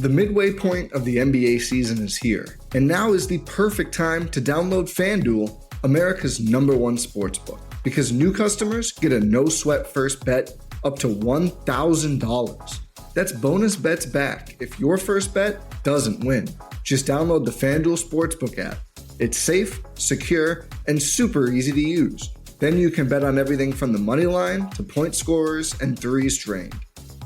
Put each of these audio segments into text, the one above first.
The midway point of the NBA season is here, and now is the perfect time to download FanDuel, America's #1 sportsbook, because new customers get a no-sweat first bet up to $1,000. That's bonus bets back if your first bet doesn't win. Just download the FanDuel Sportsbook app. It's safe, secure, and super easy to use. Then you can bet on everything from the money line to point scorers and threes drained.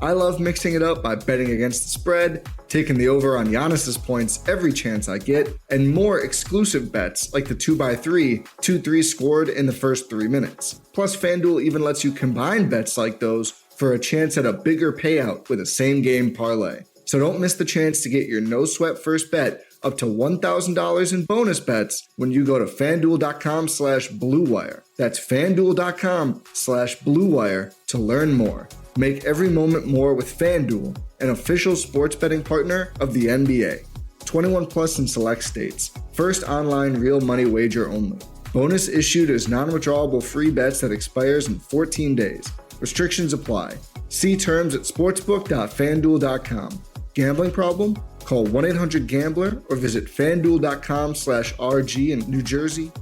I love mixing it up by betting against the spread, taking the over on Giannis's points every chance I get, and more exclusive bets like the 2x3, 2 threes scored in the first 3 minutes. Plus, FanDuel even lets you combine bets like those for a chance at a bigger payout with a same-game parlay. So don't miss the chance to get your no-sweat first bet up to $1,000 in bonus bets when you go to FanDuel.com/BlueWire. That's FanDuel.com/BlueWire to learn more. Make every moment more with FanDuel, an official sports betting partner of the NBA. 21 plus in select states. First online real money wager only. Bonus issued as non-withdrawable free bets that expires in 14 days. Restrictions apply. See terms at sportsbook.fanduel.com. Gambling problem? Call 1-800-GAMBLER or visit fanduel.com/RG in New Jersey.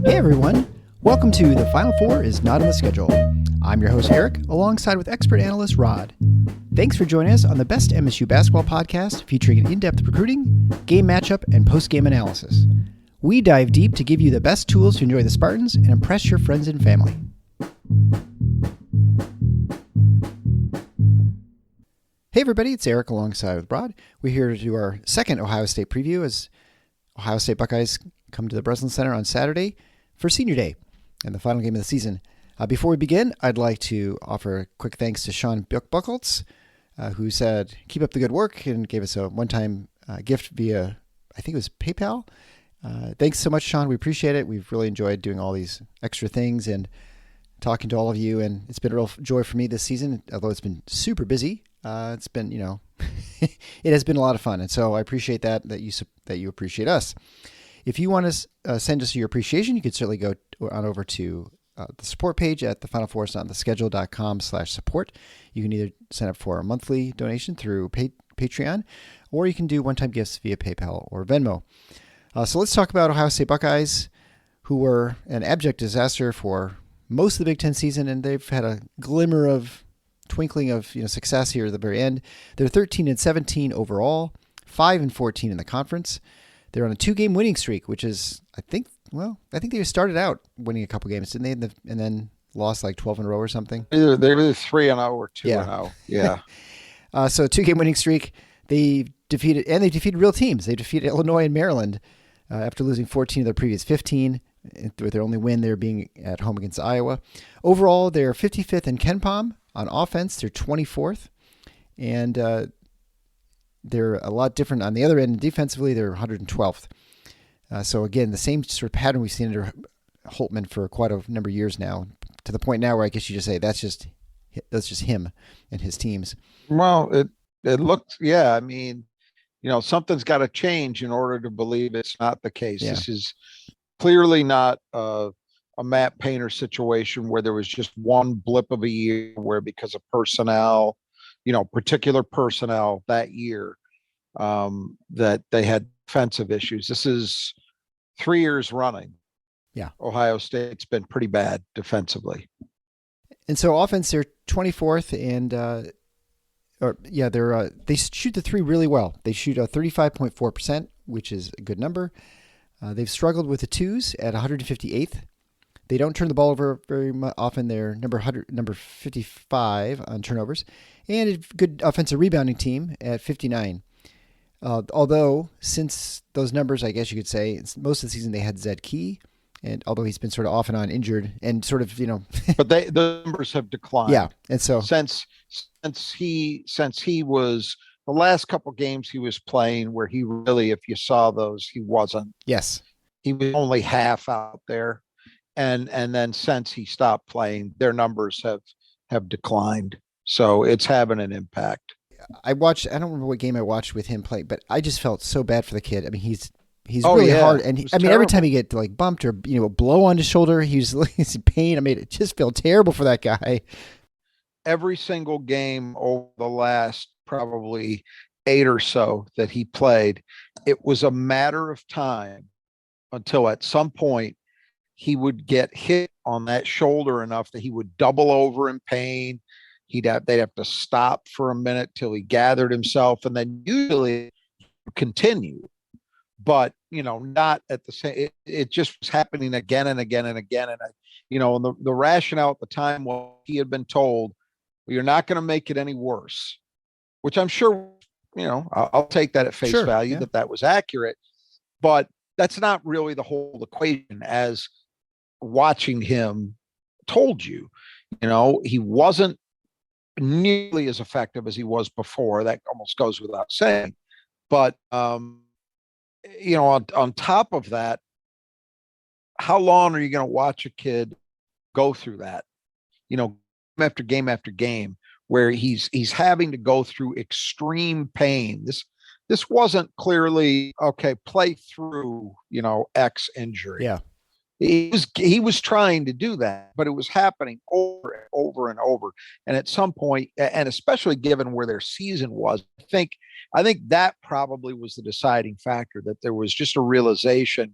Hey everyone, welcome to The Final Four is Not on the Schedule. I'm your host Eric, alongside with expert analyst Rod. Thanks for joining us on the best MSU basketball podcast featuring in-depth recruiting, game matchup, and post-game analysis. We dive deep to give you the best tools to enjoy the Spartans and impress your friends and family. Hey everybody, it's Eric alongside with Rod. We're here to do our second Ohio State preview as Ohio State Buckeyes come to the Breslin Center on Saturday for Senior Day and the final game of the season. Before we begin, I'd like to offer a quick thanks to Sean Buckholtz, who said, keep up the good work, and gave us a one-time gift via, I think it was PayPal. Thanks so much, Sean. We appreciate it. We've really enjoyed doing all these extra things and talking to all of you, and it's been a real joy for me this season, although it's been super busy. It's been, it has been a lot of fun, and so I appreciate that you appreciate us. If you want to send us your appreciation, you could certainly go on over to the support page at thefinalfoursnottheschedule.com/support. You can either sign up for a monthly donation through Patreon, or you can do one-time gifts via PayPal or Venmo. So let's talk about Ohio State Buckeyes, who were an abject disaster for most of the Big Ten season, and they've had a glimmer of twinkling of success here at the very end. They're 13-17 overall, 5-14 in the conference. They're on a 2-game winning streak, which is, I think they started out winning a couple games, didn't they? And then lost like 12 in a row or something. They're either 3-0 or 2-0. Yeah. So a 2-game winning streak. They defeated real teams. They defeated Illinois and Maryland after losing 14 of their previous 15. With their only win, they're being at home against Iowa. Overall, they're 55th in KenPom. On offense, they're 24th. And they're a lot different on the other end. Defensively, they're 112th. So again, the same sort of pattern we've seen under Holtman for quite a number of years now, to the point now where I guess you just say that's just him and his teams. Well, it looks, yeah. I mean, something's got to change in order to believe it's not the case. Yeah. This is clearly not a Matt Painter situation where there was just one blip of a year where because of personnel, particular personnel that year, that they had defensive issues. This is 3 years running. Yeah. Ohio State's been pretty bad defensively. And so offense, they're 24th and, they shoot the three really well. They shoot 35.4%, which is a good number. They've struggled with the twos at 158th. They don't turn the ball over very often. They're number 55 on turnovers, and a good offensive rebounding team at 59. Although since those numbers, I guess you could say, most of the season they had Zed Key, and although he's been sort of off and on injured, and sort of but the numbers have declined. Yeah, and so since he was the last couple games he was playing, where he really, if you saw those, he wasn't. Yes, he was only half out there. And then since he stopped playing, their numbers have declined. So it's having an impact. I don't remember what game I watched with him play, but I just felt so bad for the kid. I mean, he's He's really hard. And it was every terrible. time he get like bumped or, a blow on his shoulder, he's in pain. It just felt terrible for that guy. Every single game over the last probably 8 or so that he played, it was a matter of time until at some point he would get hit on that shoulder enough that he would double over in pain. They'd have to stop for a minute till he gathered himself, and then usually continue. But not at the same. It just was happening again and again and again. And the rationale at the time was he had been told, well, you're not going to make it any worse, which I'm sure I'll take that at face value, that was accurate. But that's not really the whole equation, as watching him told you. He wasn't nearly as effective as he was before. That almost goes without saying. But on top of that, how long are you going to watch a kid go through that? After game after game, where he's having to go through extreme pain. This wasn't clearly play through X injury. Yeah. He was trying to do that, but it was happening over and over and over. And at some point, and especially given where their season was, I think that probably was the deciding factor, that there was just a realization,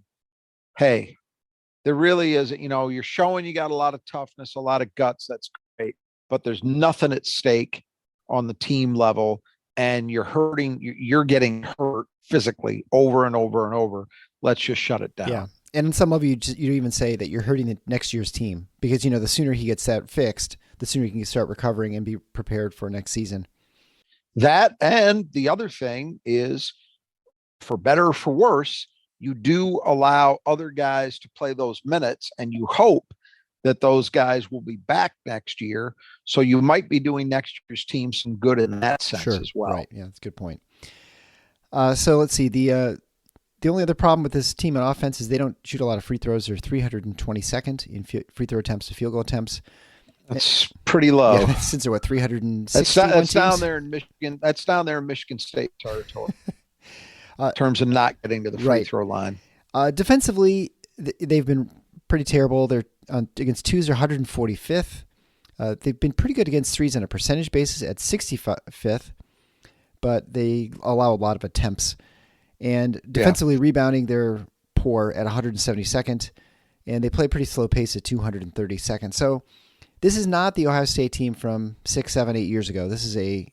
hey, there really is, you're showing you got a lot of toughness, a lot of guts. That's great, but there's nothing at stake on the team level, and you're getting hurt physically over and over and over. Let's just shut it down. Yeah. And some of you even say that you're hurting the next year's team, because, the sooner he gets that fixed, the sooner he can start recovering and be prepared for next season. That, and the other thing is, for better or for worse, you do allow other guys to play those minutes, and you hope that those guys will be back next year. So you might be doing next year's team some good in that sense as well. Right. Yeah, that's a good point. So let's see. The only other problem with this team on offense is they don't shoot a lot of free throws. They're 322nd in free throw attempts to field goal attempts. That's pretty low. Yeah, since they're 360. That's down there in Michigan. That's down there in Michigan State territory. In terms of not getting to the free throw line. Defensively, they've been pretty terrible. They're against twos, they're 145th. They've been pretty good against threes on a percentage basis at 65th, but they allow a lot of attempts. And defensively rebounding, they're poor at 172nd, and they play pretty slow pace at 232nd. So this is not the Ohio State team from 6, 7, 8 years ago. This is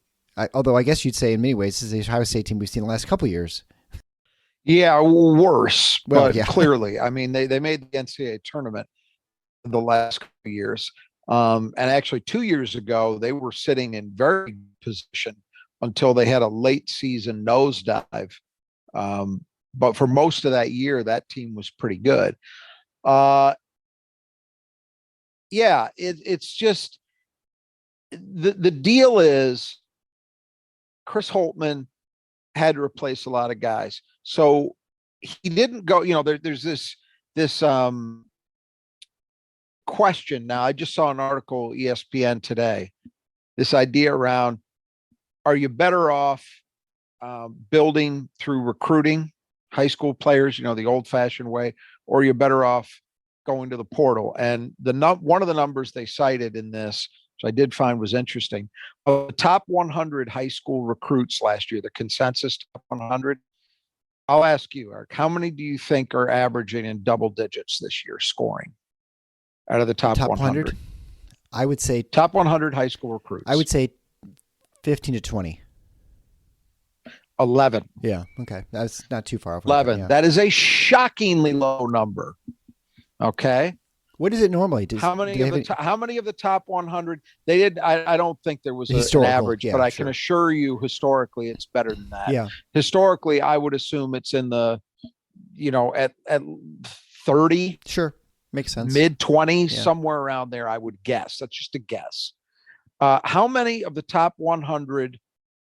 although I guess you'd say in many ways, this is the Ohio State team we've seen the last couple of years. Yeah, worse, but clearly. I mean, they made the NCAA tournament the last couple of years. And actually 2 years ago, they were sitting in very good position until they had a late season nosedive. But for most of that year, that team was pretty good. It's just the deal is Chris Holtman had to replace a lot of guys. So he didn't go, there's this question. Now, I just saw an article, ESPN today, this idea around, are you better off building through recruiting high school players, the old fashioned way, or you're better off going to the portal? And one of the numbers they cited in this, which I did find was interesting, of the top 100 high school recruits last year, the consensus top 100, I'll ask you, Eric, how many do you think are averaging in double digits this year scoring out of the top 100? I would say top 100 high school recruits. I would say 15 to 20. 11. Yeah. Okay. That's not too far off. 11. Yeah. That is a shockingly low number. Okay. What is it normally? How many of the top 100? They did. I don't think there was an average, but I can assure you, historically, it's better than that. Yeah. Historically, I would assume it's in the, at 30. Sure. Makes sense. Mid 20s, somewhere around there, I would guess. That's just a guess. How many of the top 100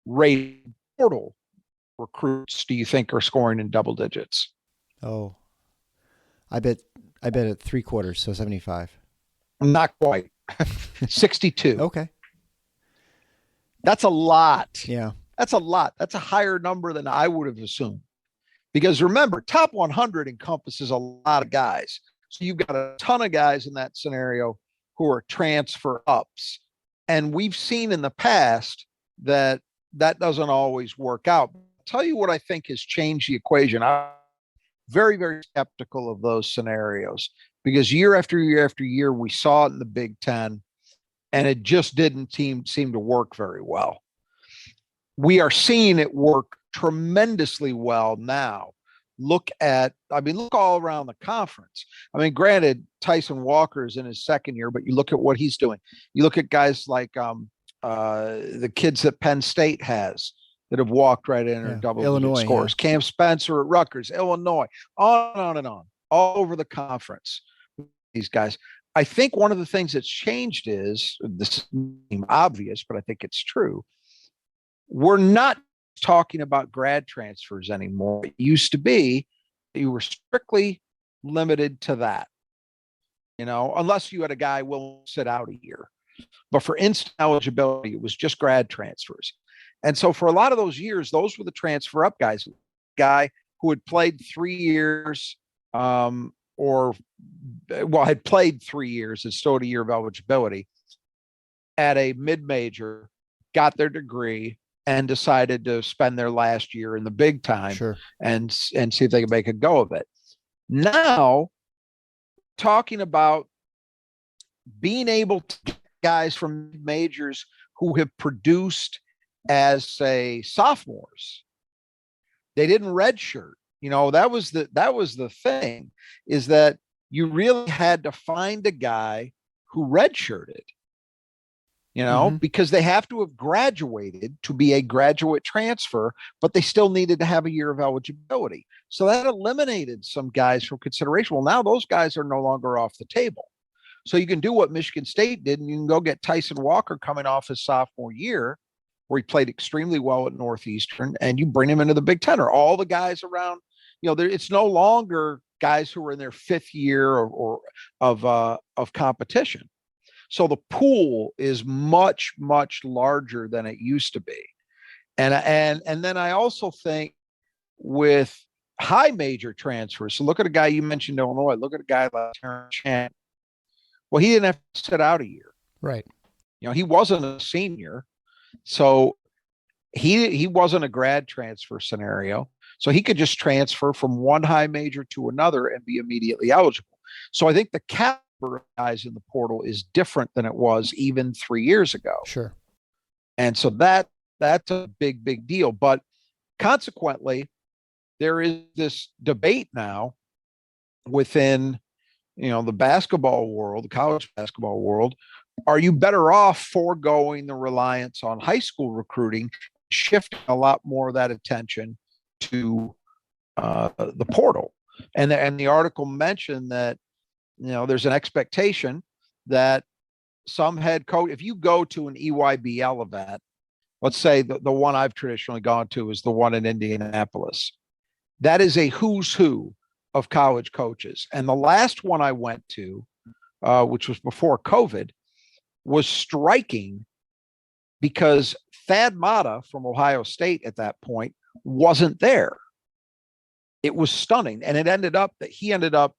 rated portal recruits do you think are scoring in double digits? Oh, I bet at 3/4, so 75. Not quite. 62. Okay. That's a lot. Yeah. That's a lot. That's a higher number than I would have assumed. Because remember, top 100 encompasses a lot of guys. So you've got a ton of guys in that scenario who are transfer ups. And we've seen in the past that that doesn't always work out. I'll tell you what I think has changed the equation. I'm very, very skeptical of those scenarios because year after year after year, we saw it in the Big Ten, and it just didn't seem to work very well. We are seeing it work tremendously well now. Look all around the conference. I mean, granted, Tyson Walker is in his second year, but you look at what he's doing. You look at guys like the kids that Penn State has that have walked right in or double-digit scores. Yeah. Cam Spencer at Rutgers, Illinois, on and on, all over the conference. These guys. I think one of the things that's changed is, this seems obvious, but I think it's true. We're not talking about grad transfers anymore. It used to be you were strictly limited to that, unless you had a guy willing to sit out a year. But for instant eligibility, it was just grad transfers. And so for a lot of those years, those were the transfer up guys. Guy who had played 3 years had played 3 years and still had a year of eligibility at a mid-major, got their degree, and decided to spend their last year in the big time and see if they could make a go of it. Now, talking about being able to get guys from majors who have produced as, say, sophomores. They didn't redshirt. That was the thing, is that you really had to find a guy who redshirted. Because they have to have graduated to be a graduate transfer, but they still needed to have a year of eligibility. So that eliminated some guys from consideration. Well, now those guys are no longer off the table. So you can do what Michigan State did, and you can go get Tyson Walker coming off his sophomore year, where he played extremely well at Northeastern, and you bring him into the Big Ten, or all the guys around. It's no longer guys who are in their fifth year or of competition. So the pool is much, much larger than it used to be. And then I also think with high major transfers, so look at a guy you mentioned, Illinois, look at a guy like Terrence Chan. Well, he didn't have to sit out a year. Right. He wasn't a senior. So he wasn't a grad transfer scenario. So he could just transfer from one high major to another and be immediately eligible. So I think the caliber of guys in the portal is different than it was even 3 years ago. Sure. And so that's a big, big deal. But consequently, there is this debate now within, the basketball world, the college basketball world. Are you better off foregoing the reliance on high school recruiting, shifting a lot more of that attention to the portal? And the article mentioned that, there's an expectation that some head coach, if you go to an EYBL event, let's say the one I've traditionally gone to is the one in Indianapolis. That is a who's who of college coaches. And the last one I went to, which was before COVID, was striking because Thad Matta from Ohio State at that point wasn't there. It was stunning. And it ended up that he ended up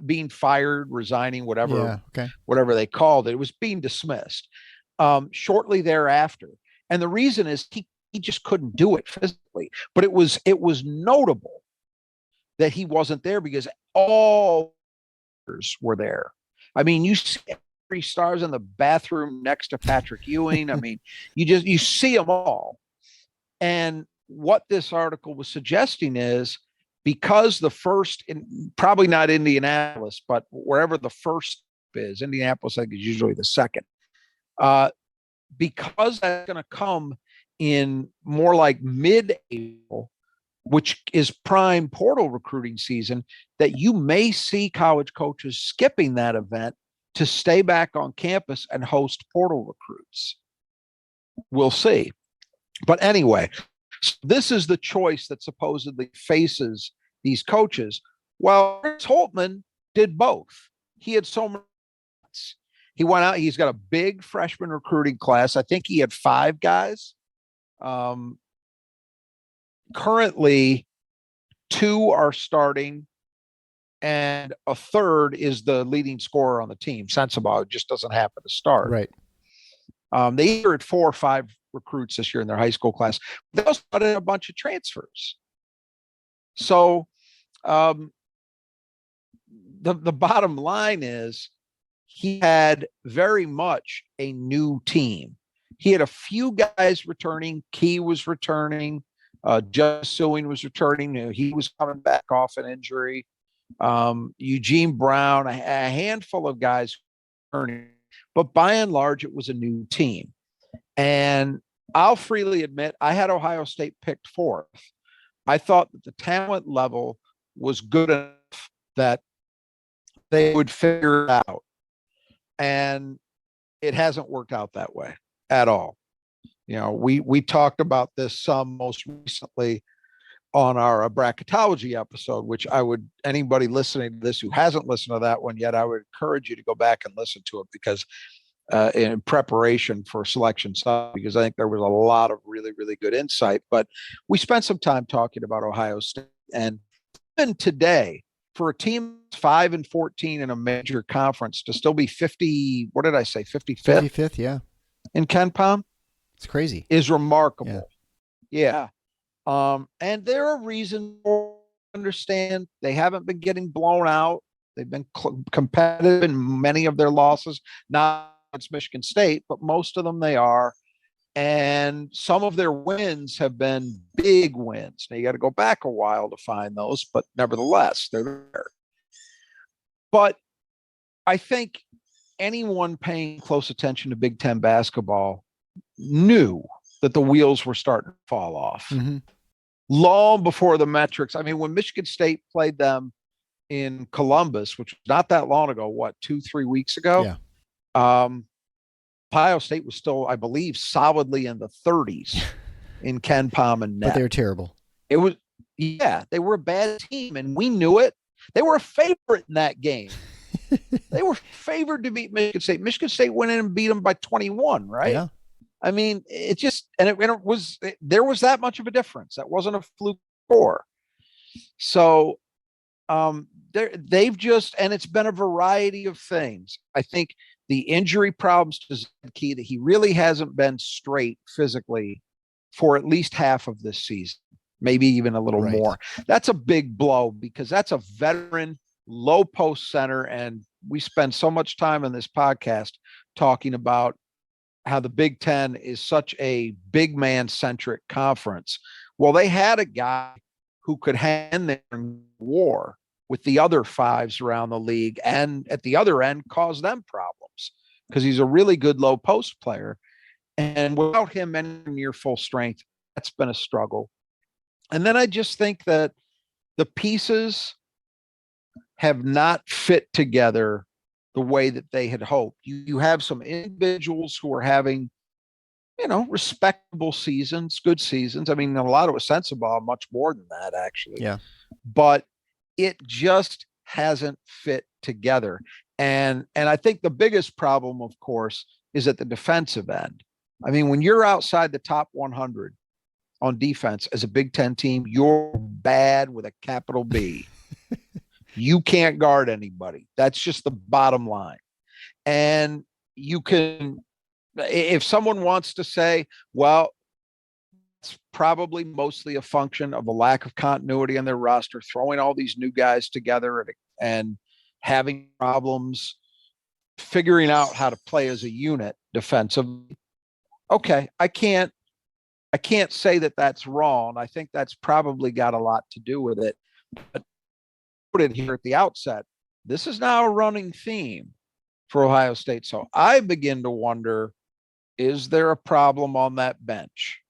being fired, resigning, whatever they called it. It was being dismissed shortly thereafter. And the reason is he just couldn't do it physically. But it was notable that he wasn't there because all were there. I mean, you see every stars in the bathroom next to Patrick Ewing. I mean, you see them all. And what this article was suggesting is, because the first, probably not Indianapolis, but wherever the first is, Indianapolis, I think, is usually the second. Because that's going to come in more like mid-April, which is prime portal recruiting season, that you may see college coaches skipping that event to stay back on campus and host portal recruits. We'll see. But anyway, this is the choice that supposedly faces these coaches. Well, Chris Holtmann did both. He had so many. He went out. He's got a big freshman recruiting class. I think he had 5 guys. Currently, 2 are starting, and a third is the leading scorer on the team. Sensabaugh just doesn't happen to start. Right. They either had 4 or 5 recruits this year in their high school class. They also got in a bunch of transfers. So the bottom line is he had very much a new team. He had a few guys returning. Key was returning. Just Suing was returning. He was coming back off an injury. Eugene Brown, a handful of guys returning. But by and large, it was a new team. And I'll freely admit, I had Ohio State picked 4th. I thought that the talent level was good enough that they would figure it out. And it hasn't worked out that way at all. We talked about this some most recently on our bracketology episode, which anybody listening to this who hasn't listened to that one yet, I would encourage you to go back and listen to it, because in preparation for selection, because I think there was a lot of really, really good insight. But we spent some time talking about Ohio State, and even today, for a team 5-14 in a major conference to still be 50, what did I say, 55th? 55th, yeah. In KenPom? It's crazy. Is remarkable. Yeah. And there are reasons to understand. They haven't been getting blown out. They've been competitive in many of their losses, not against Michigan State, but most of them they are. And some of their wins have been big wins. Now, you got to go back a while to find those, but nevertheless, they're there. But I think anyone paying close attention to Big Ten basketball knew that the wheels were starting to fall off. Mm-hmm. Long before the metrics. I mean, when Michigan State played them in Columbus, which was not that long ago, 2-3 weeks ago? Yeah. Ohio State was still, I believe, solidly in the 30s in KenPom and net. But they were terrible. They were a bad team, and we knew it. They were a favorite in that game. They were favored to beat Michigan State. Michigan State went in and beat them by 21, right? Yeah. I mean, there was that much of a difference. That wasn't a fluke score. So they've just, and it's been a variety of things. I think the injury problems to Zed Key, that he really hasn't been straight physically for at least half of this season, maybe even a little more. That's a big blow, because that's a veteran low post center. And we spend so much time in this podcast talking about how the Big Ten is such a big man centric conference. Well, they had a guy who could hang there in war with the other 5s around the league, and at the other end cause them problems, because he's a really good low post player. And without him anywhere near full strength, that's been a struggle. And then I just think that the pieces have not fit together the way that they had hoped. You have some individuals who are having, respectable seasons, good seasons. I mean, a lot of it Sensabaugh, much more than that, actually. Yeah. But it just hasn't fit together. And I think the biggest problem, of course, is at the defensive end. I mean, when you're outside the top 100 on defense as a Big Ten team, you're bad with a capital B. You can't guard anybody. That's just the bottom line. And you can, if someone wants to say, well, it's probably mostly a function of a lack of continuity on their roster, throwing all these new guys together and having problems figuring out how to play as a unit defensively. Okay, I can't say that that's wrong. I think that's probably got a lot to do with it. But put it here at the outset, this is now a running theme for Ohio State. So I begin to wonder, is there a problem on that bench?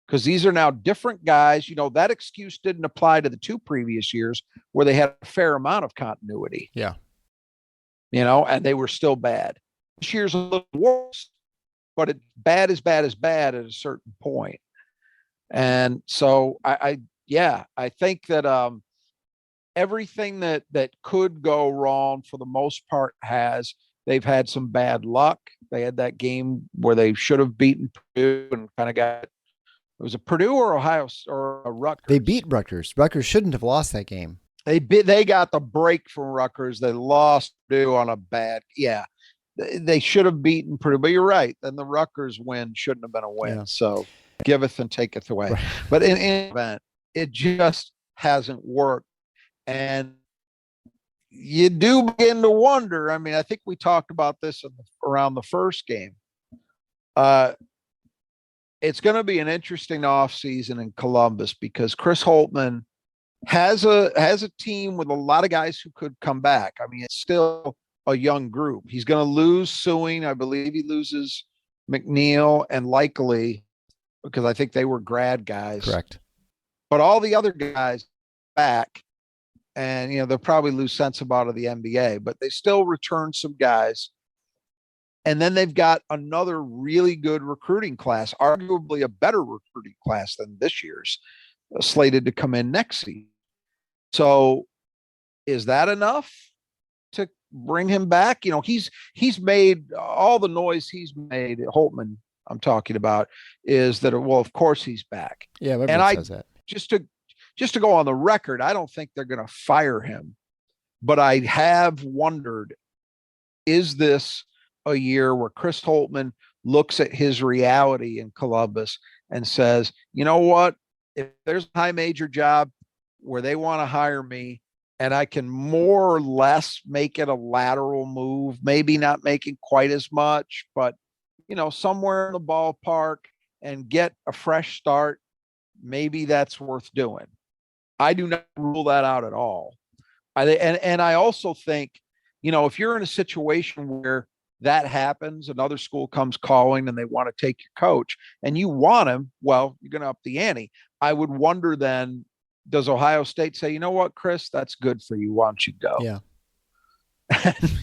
Because these are now different guys. That excuse didn't apply to the 2 previous years where they had a fair amount of continuity. Yeah. And they were still bad. This year's a little worse, but bad is bad at a certain point. And so I think that everything that could go wrong for the most part has. They've had some bad luck. They had that game where they should have beaten Purdue and kind of got It was a Purdue or Ohio or a Rutgers. They beat Rutgers. Rutgers shouldn't have lost that game. They got the break from Rutgers. They lost Purdue on a bad. Yeah, they should have beaten Purdue. But you're right. Then the Rutgers win shouldn't have been a win. Yeah. So giveth and taketh away. Right. But in event, it just hasn't worked. And you do begin to wonder. I mean, I think we talked about this around the first game. It's going to be an interesting offseason in Columbus because Chris Holtmann has a team with a lot of guys who could come back. I mean, it's still a young group. He's going to lose Sewing. I believe he loses McNeil and Likely because I think they were grad guys. Correct. But all the other guys back, and they'll probably lose Sensabaugh out of the NBA, but they still return some guys. And then they've got another really good recruiting class, arguably a better recruiting class than this year's, slated to come in next season. So is that enough to bring him back? He's made all the noise he's made. Holtmann, I'm talking about, is that, well, of course he's back. Yeah, everybody says that. Just to go on the record, I don't think they're going to fire him, but I have wondered, is this a year where Chris Holtmann looks at his reality in Columbus and says, you know what, if there's a high major job where they want to hire me and I can more or less make it a lateral move, maybe not making quite as much, but somewhere in the ballpark and get a fresh start, maybe that's worth doing. I do not rule that out at all. And I also think, if you're in a situation where that happens, another school comes calling and they want to take your coach and you want him, well, you're going to up the ante. I would wonder then, does Ohio State say, you know what, Chris, that's good for you. Why don't you go? Yeah.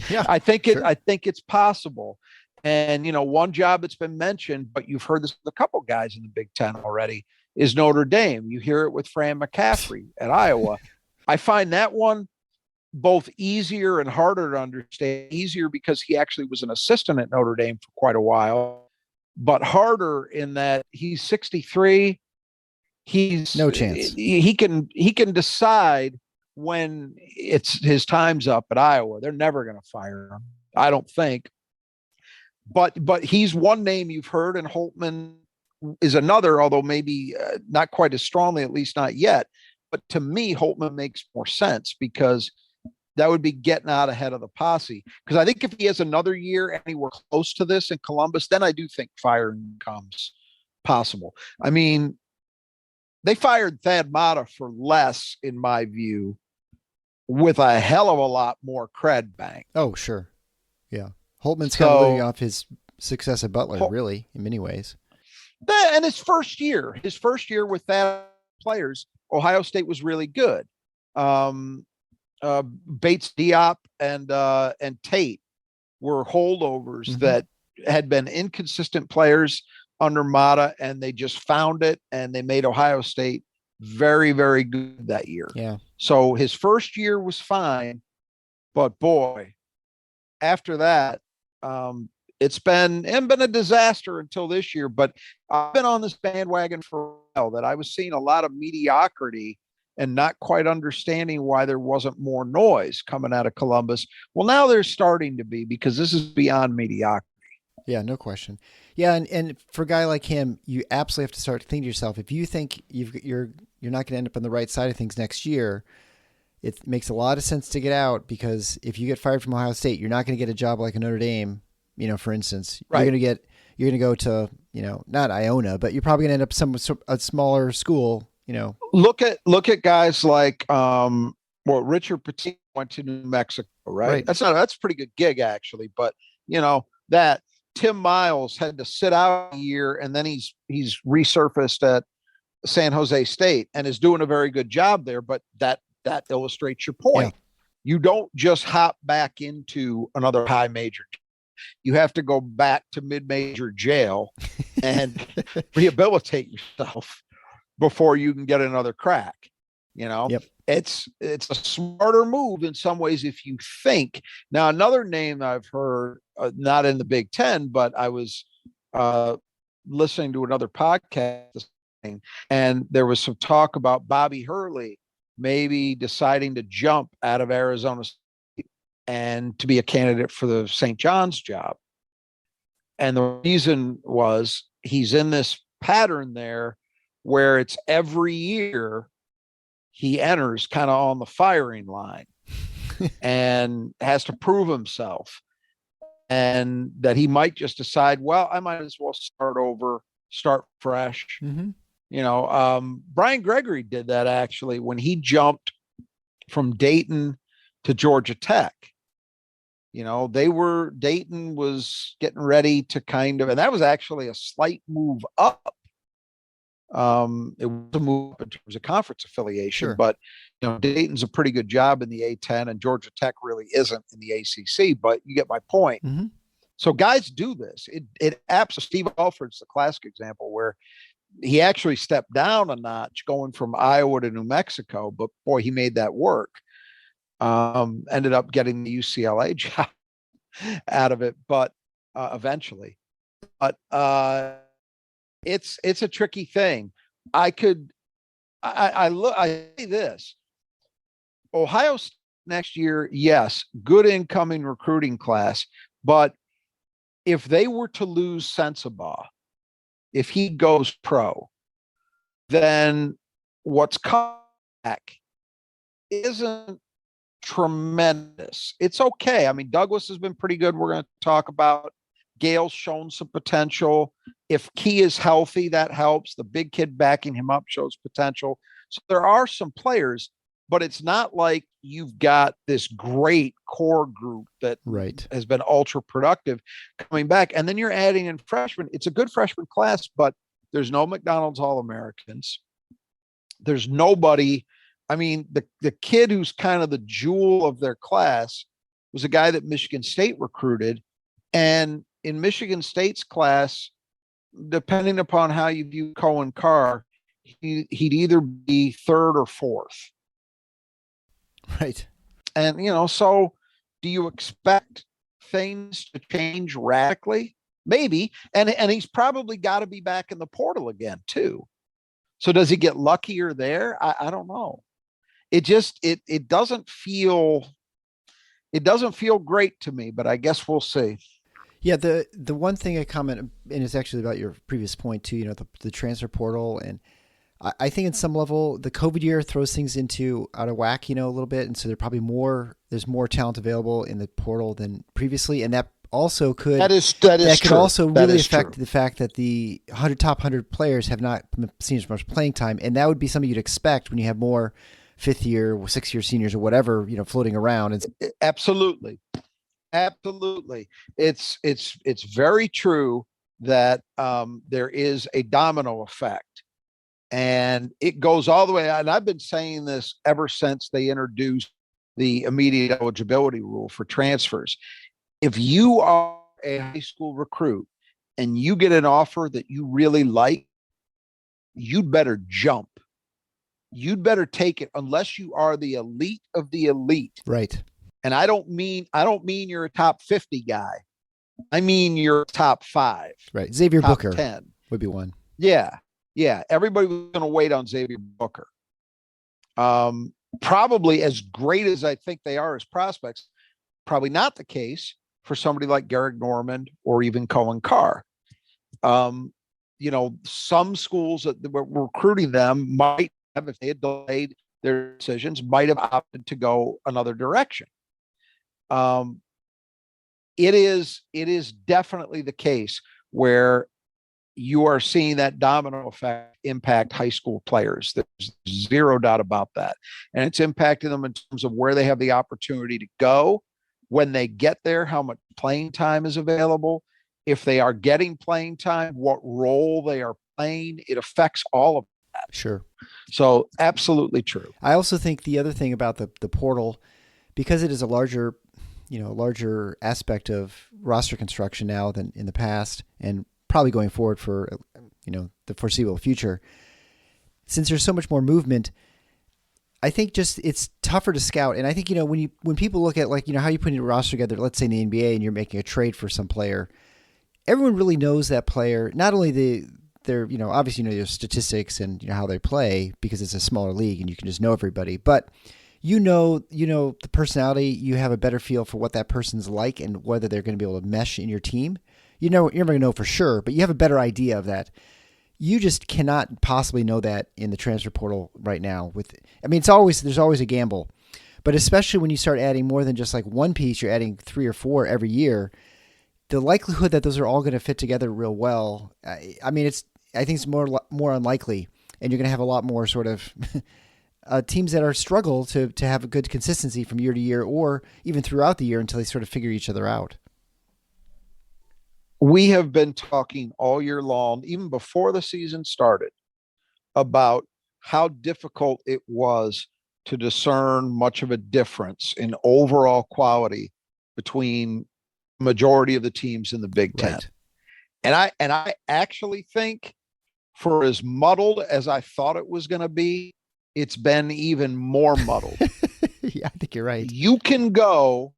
Yeah. I think it's possible. And, one job that's been mentioned, but you've heard this with a couple guys in the Big Ten already, is Notre Dame. You hear it with Fran McCaffrey at Iowa. I find that one both easier and harder to understand. Easier because he actually was an assistant at Notre Dame for quite a while, but harder in that he's 63. He's no chance. He can decide when it's his time's up at Iowa. They're never going to fire him, I don't think. But he's one name you've heard, and Holtmann is another, although maybe not quite as strongly, at least not yet. But to me, Holtmann makes more sense because that would be getting out ahead of the posse. Because I think if he has another year anywhere close to this in Columbus, then I do think firing becomes possible. I mean, they fired Thad Matta for less, in my view, with a hell of a lot more cred bank. Oh, sure. Yeah. Holtmann's kind of living off his success at Butler, really, in many ways. And his first year with that players, Ohio State was really good. Bates Diop and Tate were holdovers that had been inconsistent players under Mata, and they just found it, and they made Ohio State very, very good that year. Yeah. So his first year was fine, but boy, after that, it's been a disaster until this year. But I've been on this bandwagon for a while that I was seeing a lot of mediocrity and not quite understanding why there wasn't more noise coming out of Columbus. Well, now there's starting to be, because this is beyond mediocrity. Yeah, no question. Yeah, and for a guy like him, you absolutely have to start thinking to yourself, if you think you're not going to end up on the right side of things next year, it makes a lot of sense to get out, because if you get fired from Ohio State, you're not going to get a job like a Notre Dame, for instance. Right. You're going to go to, not Iona, but you're probably going to end up a smaller school, Look at guys like Richard Petit went to New Mexico, right? That's a pretty good gig, actually, but that Tim Miles had to sit out a year, and then he's resurfaced at San Jose State and is doing a very good job there. But that illustrates your point. Yeah. You don't just hop back into another high major. You have to go back to mid-major jail and rehabilitate yourself before you can get another crack. Yep. It's a smarter move in some ways if you think. Now, another name I've heard, not in the Big Ten, but I was listening to another podcast And there was some talk about Bobby Hurley maybe deciding to jump out of Arizona State and to be a candidate for the St. John's job. And the reason was he's in this pattern there where it's every year he enters kind of on the firing line and has to prove himself. And that he might just decide, well, I might as well start over, start fresh. Mm-hmm. Brian Gregory did that actually when he jumped from Dayton to Georgia Tech. Dayton was getting ready to and that was actually a slight move up. It was a move up in terms of conference affiliation, sure. But Dayton's a pretty good job in the A10, and Georgia Tech really isn't in the ACC. But you get my point. Mm-hmm. So guys do this. Steve Alford's the classic example where he actually stepped down a notch going from Iowa to New Mexico, but boy, he made that work. Ended up getting the UCLA job out of it, but eventually. But it's a tricky thing. I say this. Ohio State next year, yes, good incoming recruiting class, but if they were to lose Sensabaugh, if he goes pro, then what's coming back isn't tremendous. It's okay. I mean, Douglas has been pretty good. We're going to talk about. Gale's shown some potential. If Key is healthy, that helps. The big kid backing him up shows potential. So there are some players, but it's not like you've got this great core group that has been ultra productive coming back. And then you're adding in freshmen. It's a good freshman class, but there's no McDonald's All-Americans. There's nobody. I mean, the kid who's kind of the jewel of their class was a guy that Michigan State recruited. And in Michigan State's class, depending upon how you view Cohen Carr, he'd either be third or fourth. Right. And, so do you expect things to change radically? Maybe. And he's probably got to be back in the portal again, too. So does he get luckier there? I don't know. It just, it doesn't feel great to me, but I guess we'll see. Yeah, the one thing I comment, and it's actually about your previous point too, the transfer portal. And I think in some level, the COVID year throws things out of whack, a little bit. And so there's more talent available in the portal than previously. And that also could, that could also really affect the fact that the top 100 players have not seen as much playing time. And that would be something you'd expect when you have more 5th year, 6th year seniors or whatever, floating around. Absolutely. It's very true that there is a domino effect, and it goes all the way. And I've been saying this ever since they introduced the immediate eligibility rule for transfers. If you are a high school recruit and you get an offer that you really like, you'd better jump. You'd better take it unless you are the elite of the elite. Right. And I don't mean you're a top 50 guy. I mean you're top 5. Right. Xavier Booker 10 would be one. Yeah. Everybody was going to wait on Xavier Booker. Probably as great as I think they are as prospects, probably not the case for somebody like Garrick Norman or even Cohen Carr. Some schools that were recruiting them might have, if they had delayed their decisions, might have opted to go another direction. It is definitely the case where you are seeing that domino effect impact high school players. There's zero doubt about that. And it's impacting them in terms of where they have the opportunity to go, when they get there, how much playing time is available. If they are getting playing time, what role they are playing, it affects all of that. Sure. So absolutely true. I also think the other thing about the portal, because it is a larger aspect of roster construction now than in the past, and probably going forward for, the foreseeable future, since there's so much more movement, I think just it's tougher to scout. And I think, when people look at how you put a roster together, let's say in the NBA, and you're making a trade for some player, everyone really knows that player, not only the they're, obviously, their statistics and how they play because it's a smaller league and you can just know everybody. But the personality, you have a better feel for what that person's like and whether they're going to be able to mesh in your team. You're never going to know for sure, but you have a better idea of that. You just cannot possibly know that in the transfer portal right now. There's always a gamble, but especially when you start adding more than just like one piece, you're adding 3 or 4 every year. The likelihood that those are all going to fit together real well, I think it's more unlikely, and you're going to have a lot more sort of teams that are struggle to have a good consistency from year to year or even throughout the year until they sort of figure each other out. We have been talking all year long, even before the season started, about how difficult it was to discern much of a difference in overall quality between majority of the teams in the Big Ten. Right. And I actually think, for as muddled as I thought it was going to be, it's been even more muddled. Yeah, I think you're right. You can go,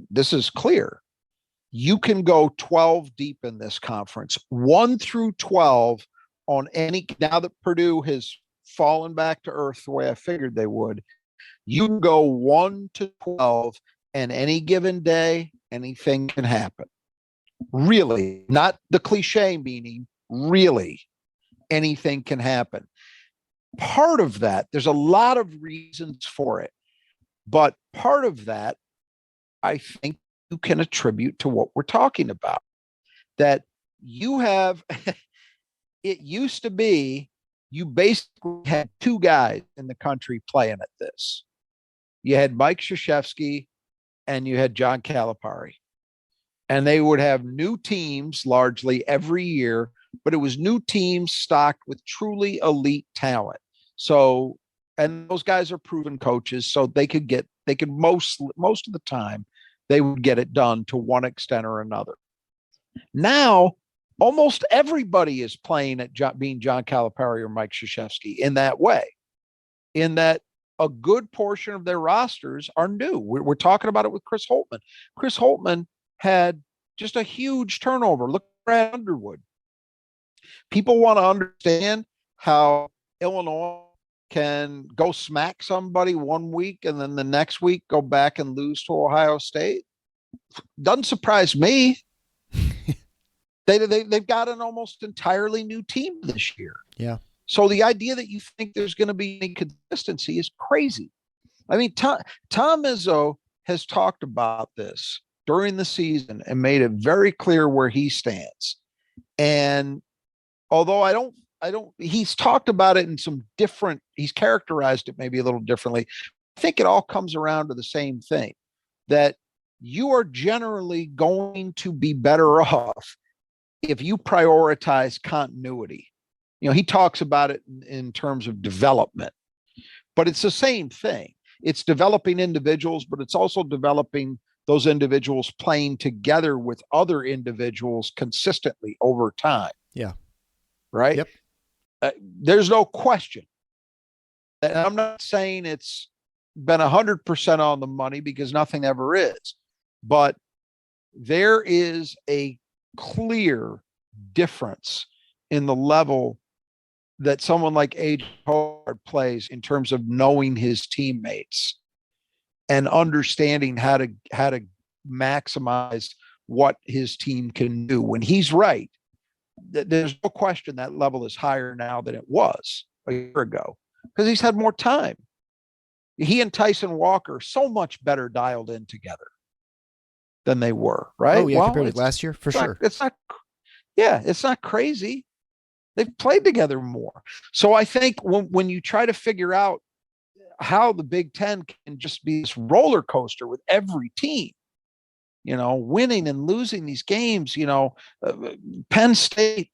this is clear. You can go 12 deep in this conference, 1 through 12 on any, now that Purdue has fallen back to earth the way I figured they would, you can go 1 to 12, and any given day, anything can happen. Really, not the cliche meaning, really, anything can happen. Part of that, there's a lot of reasons for it, but part of that, I think, you can attribute to what we're talking about. That you have, it used to be, you basically had 2 guys in the country playing at this. You had Mike Krzyzewski and you had John Calipari. And they would have new teams largely every year, but it was new teams stocked with truly elite talent. So, and those guys are proven coaches, so they could most of the time, they would get it done to one extent or another. Now, almost everybody is playing at being John Calipari or Mike Krzyzewski in that way, in that a good portion of their rosters are new. We're talking about it with Chris Holtmann. Chris Holtmann had just a huge turnover. Look at Underwood. People want to understand how Illinois can go smack somebody one week and then the next week go back and lose to Ohio State. Doesn't surprise me. They've got an almost entirely new team this year. Yeah. So the idea that you think there's going to be any consistency is crazy. Tom Izzo has talked about this during the season and made it very clear where he stands. And although he's talked about it in some different, he's characterized it maybe a little differently. I think it all comes around to the same thing, that you are generally going to be better off if you prioritize continuity. He talks about it in terms of development, but it's the same thing. It's developing individuals, but it's also developing those individuals playing together with other individuals consistently over time. Yeah. Right. Yep. There's no question. And I'm not saying it's been 100% on the money, because nothing ever is, but there is a clear difference in the level that someone like A.J. Howard plays in terms of knowing his teammates and understanding how to maximize what his team can do. When he's right, there's no question that level is higher now than it was a year ago, because he's had more time. He and Tyson Walker so much better dialed in together than they were, right? Oh yeah, compared with last year, for sure. It's not crazy. They've played together more. So I think when you try to figure out how the Big Ten can just be this roller coaster with every team, winning and losing these games, Penn State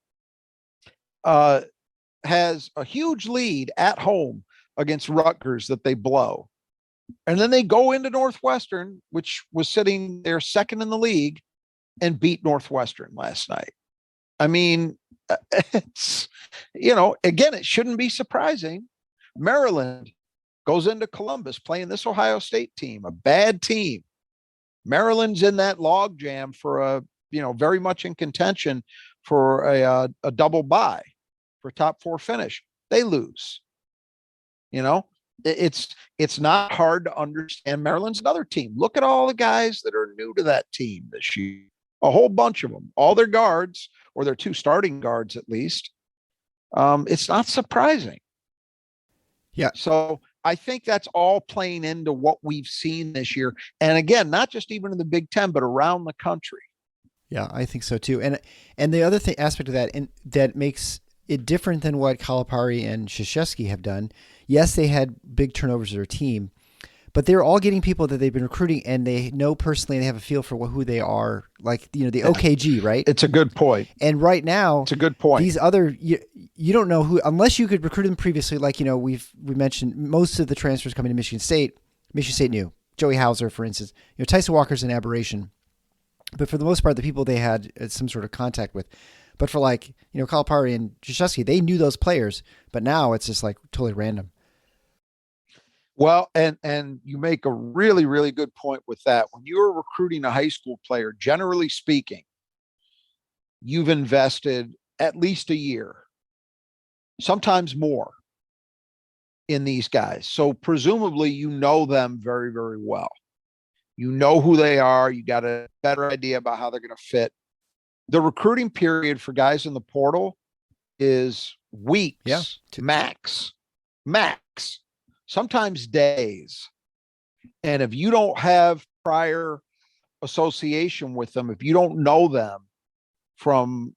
has a huge lead at home against Rutgers that they blow. And then they go into Northwestern, which was sitting there second in the league, and beat Northwestern last night. It's, again, it shouldn't be surprising. Maryland goes into Columbus playing this Ohio State team, a bad team. Maryland's in that log jam for very much in contention for a double bye for top 4 finish. They lose. It's not hard to understand. Maryland's another team. Look at all the guys that are new to that team this year. A whole bunch of them, all their guards, or their 2 starting guards at least. It's not surprising. Yeah. So I think that's all playing into what we've seen this year. And again, not just even in the Big Ten, but around the country. Yeah, I think so too. And the other aspect of that, and that makes it different than what Calipari and Krzyzewski have done. Yes, they had big turnovers of their team, but they're all getting people that they've been recruiting, and they know personally, and they have a feel for who they are. Like, the OKG, right? It's a good point. And right now, it's a good point. These other, you don't know who, unless you could recruit them previously. Like, we mentioned most of the transfers coming to Michigan State. Michigan State knew Joey Hauser, for instance. Tyson Walker's an aberration, but for the most part, the people they had some sort of contact with. But for Calipari and Krzyzewski, they knew those players, but now it's just like totally random. Well, and you make a really, really good point with that. When you're recruiting a high school player, generally speaking, you've invested at least a year, sometimes more, in these guys. So presumably you know them very, very well. You know who they are. You got a better idea about how they're going to fit. The recruiting period for guys in the portal is weeks, max, sometimes days. And if you don't have prior association with them, if you don't know them from,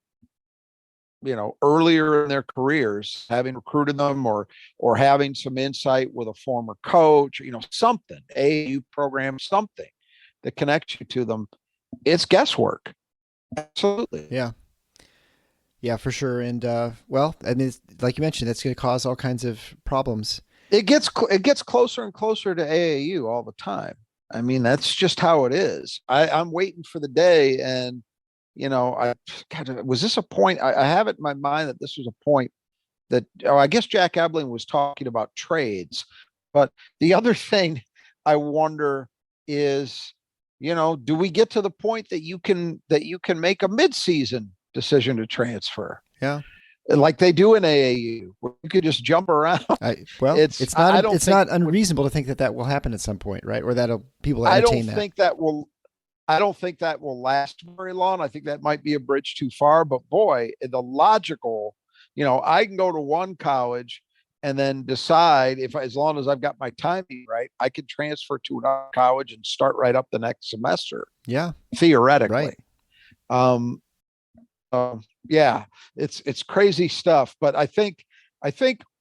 earlier in their careers, having recruited them or having some insight with a former coach, something, AAU program, something that connects you to them, it's guesswork. Absolutely. Yeah, for sure. And like you mentioned, that's going to cause all kinds of problems. It gets closer and closer to AAU all the time. I mean, that's just how it is. I'm waiting for the day, and was this a point? I have it in my mind that this was a point that, I guess Jack Ebling was talking about trades. But the other thing I wonder is, do we get to the point that you can make a midseason decision to transfer? Yeah. Like they do in AAU, where you could just jump around. It's not unreasonable to think that will happen at some point, right? Or people entertain that. I don't think that will last very long. I think that might be a bridge too far. But boy, the logical, I can go to one college and then decide as long as I've got my timing right, I could transfer to another college and start right up the next semester. Yeah, theoretically. Right. Yeah, it's crazy stuff. But I think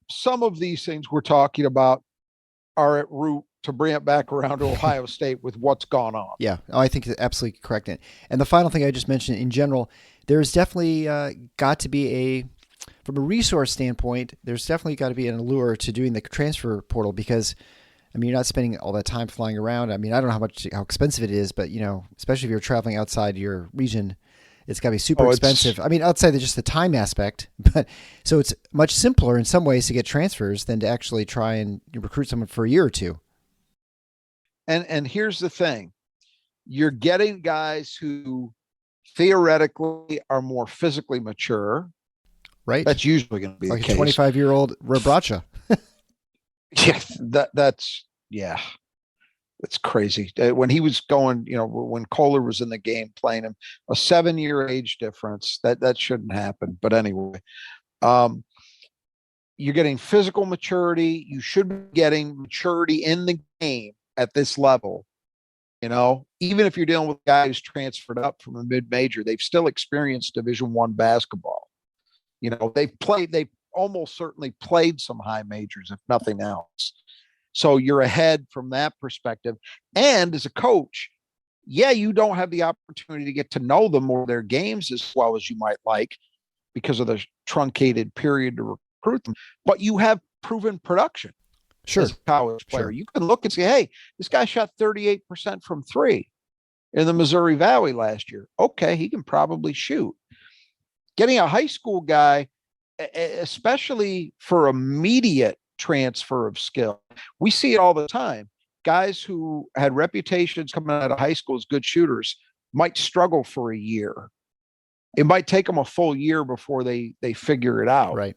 some of these things we're talking about are at root, to bring it back around to Ohio State, with what's gone on. Yeah, I think that's absolutely correct. And the final thing I just mentioned, in general, there's definitely got to be from a resource standpoint, there's definitely got to be an allure to doing the transfer portal, because you're not spending all that time flying around. I don't know how expensive it is, but especially if you're traveling outside your region, it's got to be super expensive. Outside of just the time aspect, but so it's much simpler in some ways to get transfers than to actually try and recruit someone for a year or two. And here's the thing. You're getting guys who theoretically are more physically mature. Right. That's usually going to be like the case. 25-year-old Robracha. That's crazy. When he was going, when Kohler was in the game playing him, a 7-year age difference, that shouldn't happen. But anyway, you're getting physical maturity. You should be getting maturity in the game at this level. Even if you're dealing with guys transferred up from a mid-major, they've still experienced Division I basketball. They've almost certainly played some high majors, if nothing else. So you're ahead from that perspective. And as a coach, you don't have the opportunity to get to know them or their games as well as you might like because of the truncated period to recruit them, but you have proven production. Sure. As a college player, you can look and say, hey, this guy shot 38% from 3 in the Missouri Valley last year. Okay, he can probably shoot. Getting a high school guy, especially for immediate transfer of skill, we see it all the time. Guys who had reputations coming out of high school as good shooters might struggle for a year it might take them a full year before they figure it out. Right.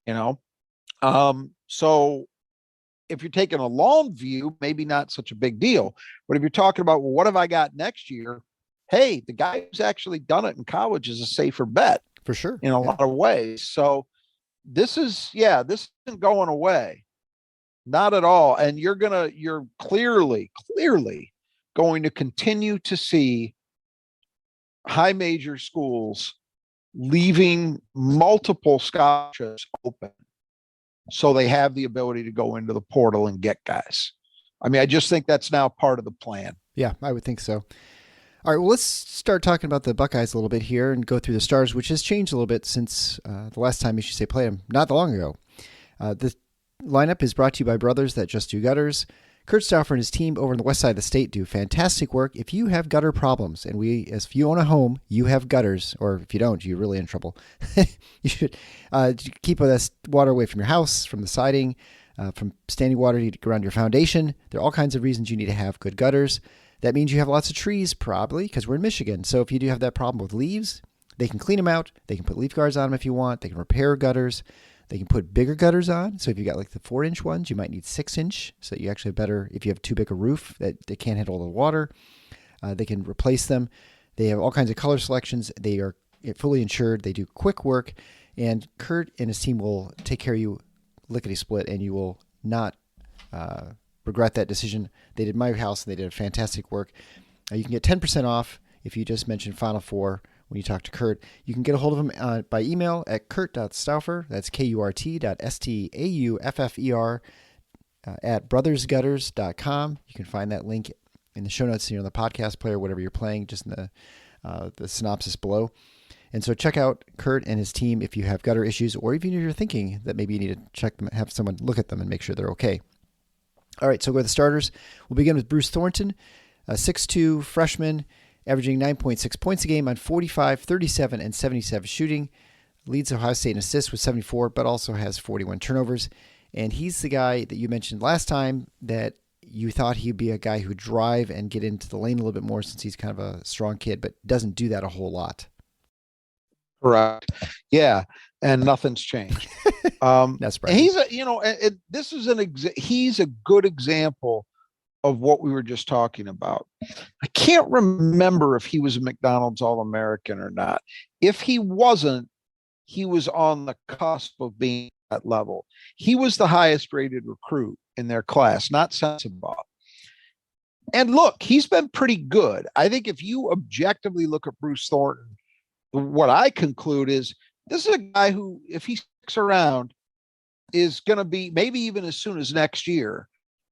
You know, so if you're taking a long view, maybe not such a big deal. But if you're talking about, well, what have I got next year? Hey, the guy who's actually done it in college is a safer bet For sure. in a lot of ways. So this isn't going away. Not at all. And you're clearly going to continue to see high major schools leaving multiple scholarships open so they have the ability to go into the portal and get guys. I mean, I just think that's now part of the plan. Yeah, I would think so. All right, well, let's start talking about the Buckeyes a little bit here and go through the stars, which has changed a little bit since the last time you played them, not that long ago. The lineup is brought to you by Brothers That Just Do Gutters. Kurt Stauffer and his team over on the west side of the state do fantastic work. If you have gutter problems, and if you own a home, you have gutters, or if you don't, you're really in trouble. You should keep that water away from your house, from the siding, from standing water around your foundation. There are all kinds of reasons you need to have good gutters. That means you have lots of trees, probably, because we're in Michigan. So if you do have that problem with leaves, they can clean them out. They can put leaf guards on them if you want. They can repair gutters. They can put bigger gutters on. So if you got like the 4-inch ones, you might need 6-inch. So that you actually have better, if you have too big a roof that they can't handle the water, they can replace them. They have all kinds of color selections. They are fully insured. They do quick work. And Kurt and his team will take care of you lickety-split, and you will not regret that decision. They did my house, and they did fantastic work. You can get 10% off if you just mention Final Four when you talk to Kurt. You can get a hold of him by email at kurt.stauffer, that's kurt.stauffer, at brothersgutters.com. You can find that link in the show notes here on the podcast player, whatever you're playing, just in the synopsis below. And so check out Kurt and his team if you have gutter issues, or even if you're thinking that maybe you need to check them, have someone look at them and make sure they're okay. All right, so go to the starters. We'll begin with Bruce Thornton, a 6'2 freshman, averaging 9.6 points a game on 45, 37, and 77 shooting. Leads Ohio State in assists with 74, but also has 41 turnovers. And he's the guy that you mentioned last time that you thought he'd be a guy who would drive and get into the lane a little bit more since he's kind of a strong kid, but doesn't do that a whole lot. Correct. Yeah. And nothing's changed. That's right. He's he's a good example of what we were just talking about. I can't remember if he was a McDonald's All-American or not. If he wasn't, he was on the cusp of being at that level. He was the highest rated recruit in their class, not Sensabaugh. And look, he's been pretty good. I think if you objectively look at Bruce Thornton, what I conclude is this is a guy who, if he sticks around, is going to be, maybe even as soon as next year,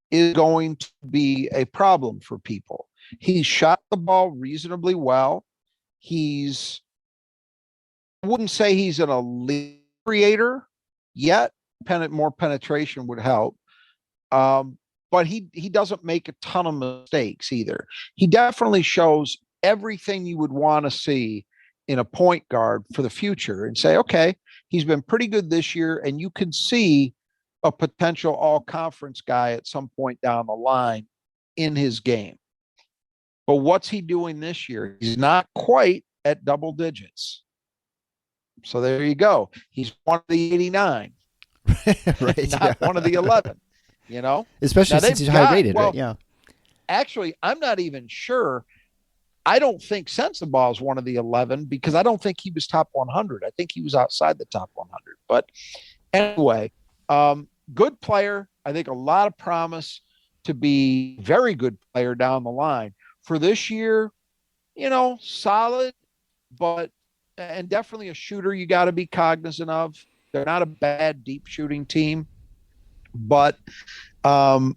is going to be a problem for people. He's shot the ball reasonably well. I wouldn't say he's an elite creator yet. More penetration would help. But he doesn't make a ton of mistakes either. He definitely shows everything you would want to see in a point guard for the future, and say, okay, he's been pretty good this year, and you can see a potential all-conference guy at some point down the line in his game. But what's he doing this year? He's not quite at double digits. So there you go. He's one of the 89, right? Not one of the 11. Especially since he's high rated, right? Yeah. Actually, I'm not even sure. I don't think Sensabaugh is one of the 11 because I don't think he was top 100. I think he was outside the top 100. But anyway, good player. I think a lot of promise to be very good player down the line. For this year, solid, and definitely a shooter you got to be cognizant of. They're not a bad deep shooting team, but not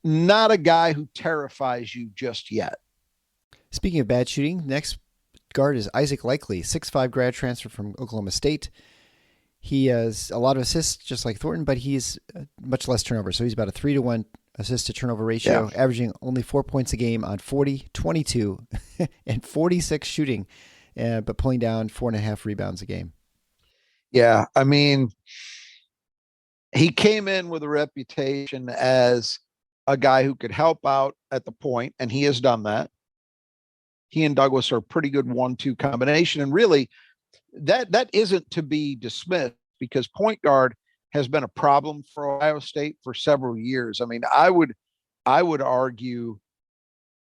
a guy who terrifies you just yet. Speaking of bad shooting, next guard is Isaac Likely, 6'5" grad transfer from Oklahoma State. He has a lot of assists, just like Thornton, but he's much less turnover. So he's about a 3-to-1 assist to turnover ratio, averaging only 4 points a game on 40, 22, and 46 shooting, but pulling down 4.5 rebounds a game. Yeah, I mean, he came in with a reputation as a guy who could help out at the point, and he has done that. he and Douglas are a pretty good 1-2 combination. And really, that isn't to be dismissed, because point guard has been a problem for Ohio State for several years. I mean, I would argue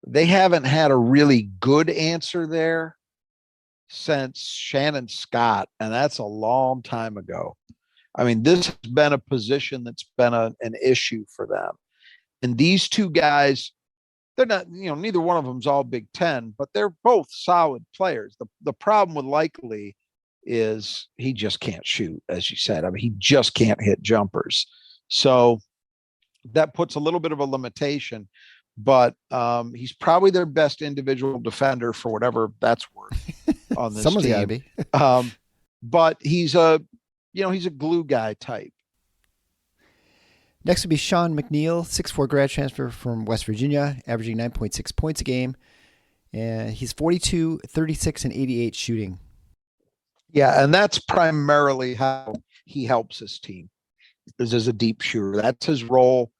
they haven't had a really good answer there since Shannon Scott, and that's a long time ago. I mean, this has been a position that's been an issue for them. And these two guys, they're not, neither one of them's all Big Ten, but they're both solid players. The problem with Likely is he just can't shoot, as you said. I mean, he just can't hit jumpers. So that puts a little bit of a limitation, but he's probably their best individual defender for whatever that's worth on this Someone's team. gotta be. But he's a glue guy type. Next would be Sean McNeil, 6'4" grad transfer from West Virginia, averaging 9.6 points a game. And he's 42, 36, and 88 shooting. Yeah, and that's primarily how he helps his team, is as a deep shooter. That's his role.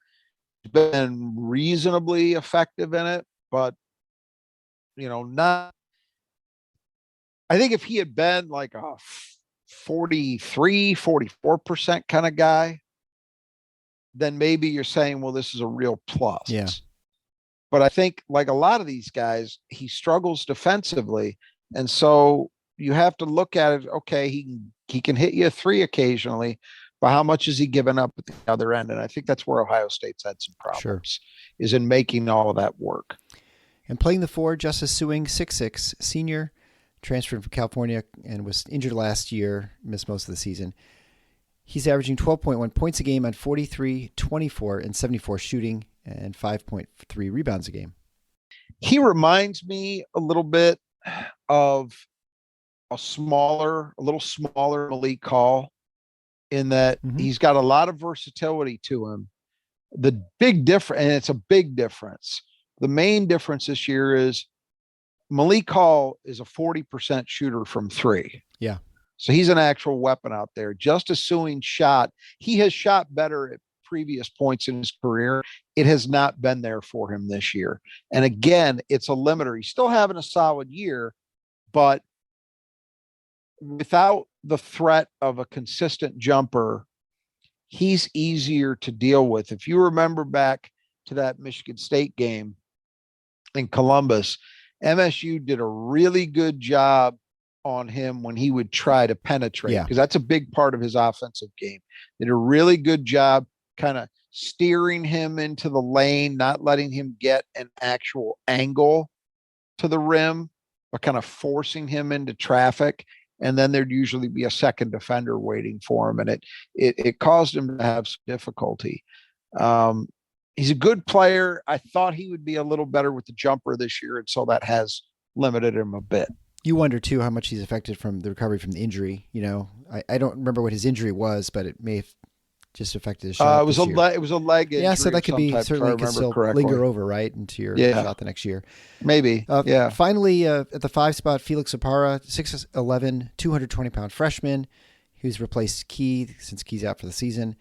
He's been reasonably effective in it, but, not. I think if he had been like a 43, 44% kind of guy, then maybe you're saying, well, this is a real plus. Yeah. But I think, like a lot of these guys, he struggles defensively. And so you have to look at it. Okay, he can hit you a three occasionally, but how much is he giving up at the other end? And I think that's where Ohio State's had some problems, is in making all of that work. And playing the four, Justice Suing, 6'6", senior, transferred from California and was injured last year, missed most of the season. He's averaging 12.1 points a game on 43, 24, and 74 shooting, and 5.3 rebounds a game. He reminds me a little bit of a little smaller Malik Hall, in that he's got a lot of versatility to him. The big difference, and it's a big difference. The main difference this year is Malik Hall is a 40% shooter from three. Yeah. So he's an actual weapon out there. Justice Suing shot. He has shot better at previous points in his career. It has not been there for him this year. And again, it's a limiter. He's still having a solid year, but without the threat of a consistent jumper, he's easier to deal with. If you remember back to that Michigan State game in Columbus, MSU did a really good job on him when he would try to penetrate, because that's a big part of his offensive game. They did a really good job kind of steering him into the lane, not letting him get an actual angle to the rim, but kind of forcing him into traffic. And then there'd usually be a second defender waiting for him. And it caused him to have some difficulty. He's a good player. I thought he would be a little better with the jumper this year, and so that has limited him a bit. You wonder, too, how much he's affected from the recovery from the injury. I don't remember what his injury was, but it may have just affected his shot. It was a leg injury. Yeah, so that could be certainly could still linger over, right, into your shot the next year. Maybe, Finally, at the 5 spot, Felix Opara, 6'11", 220-pound freshman, who's replaced Key since Key's out for the season.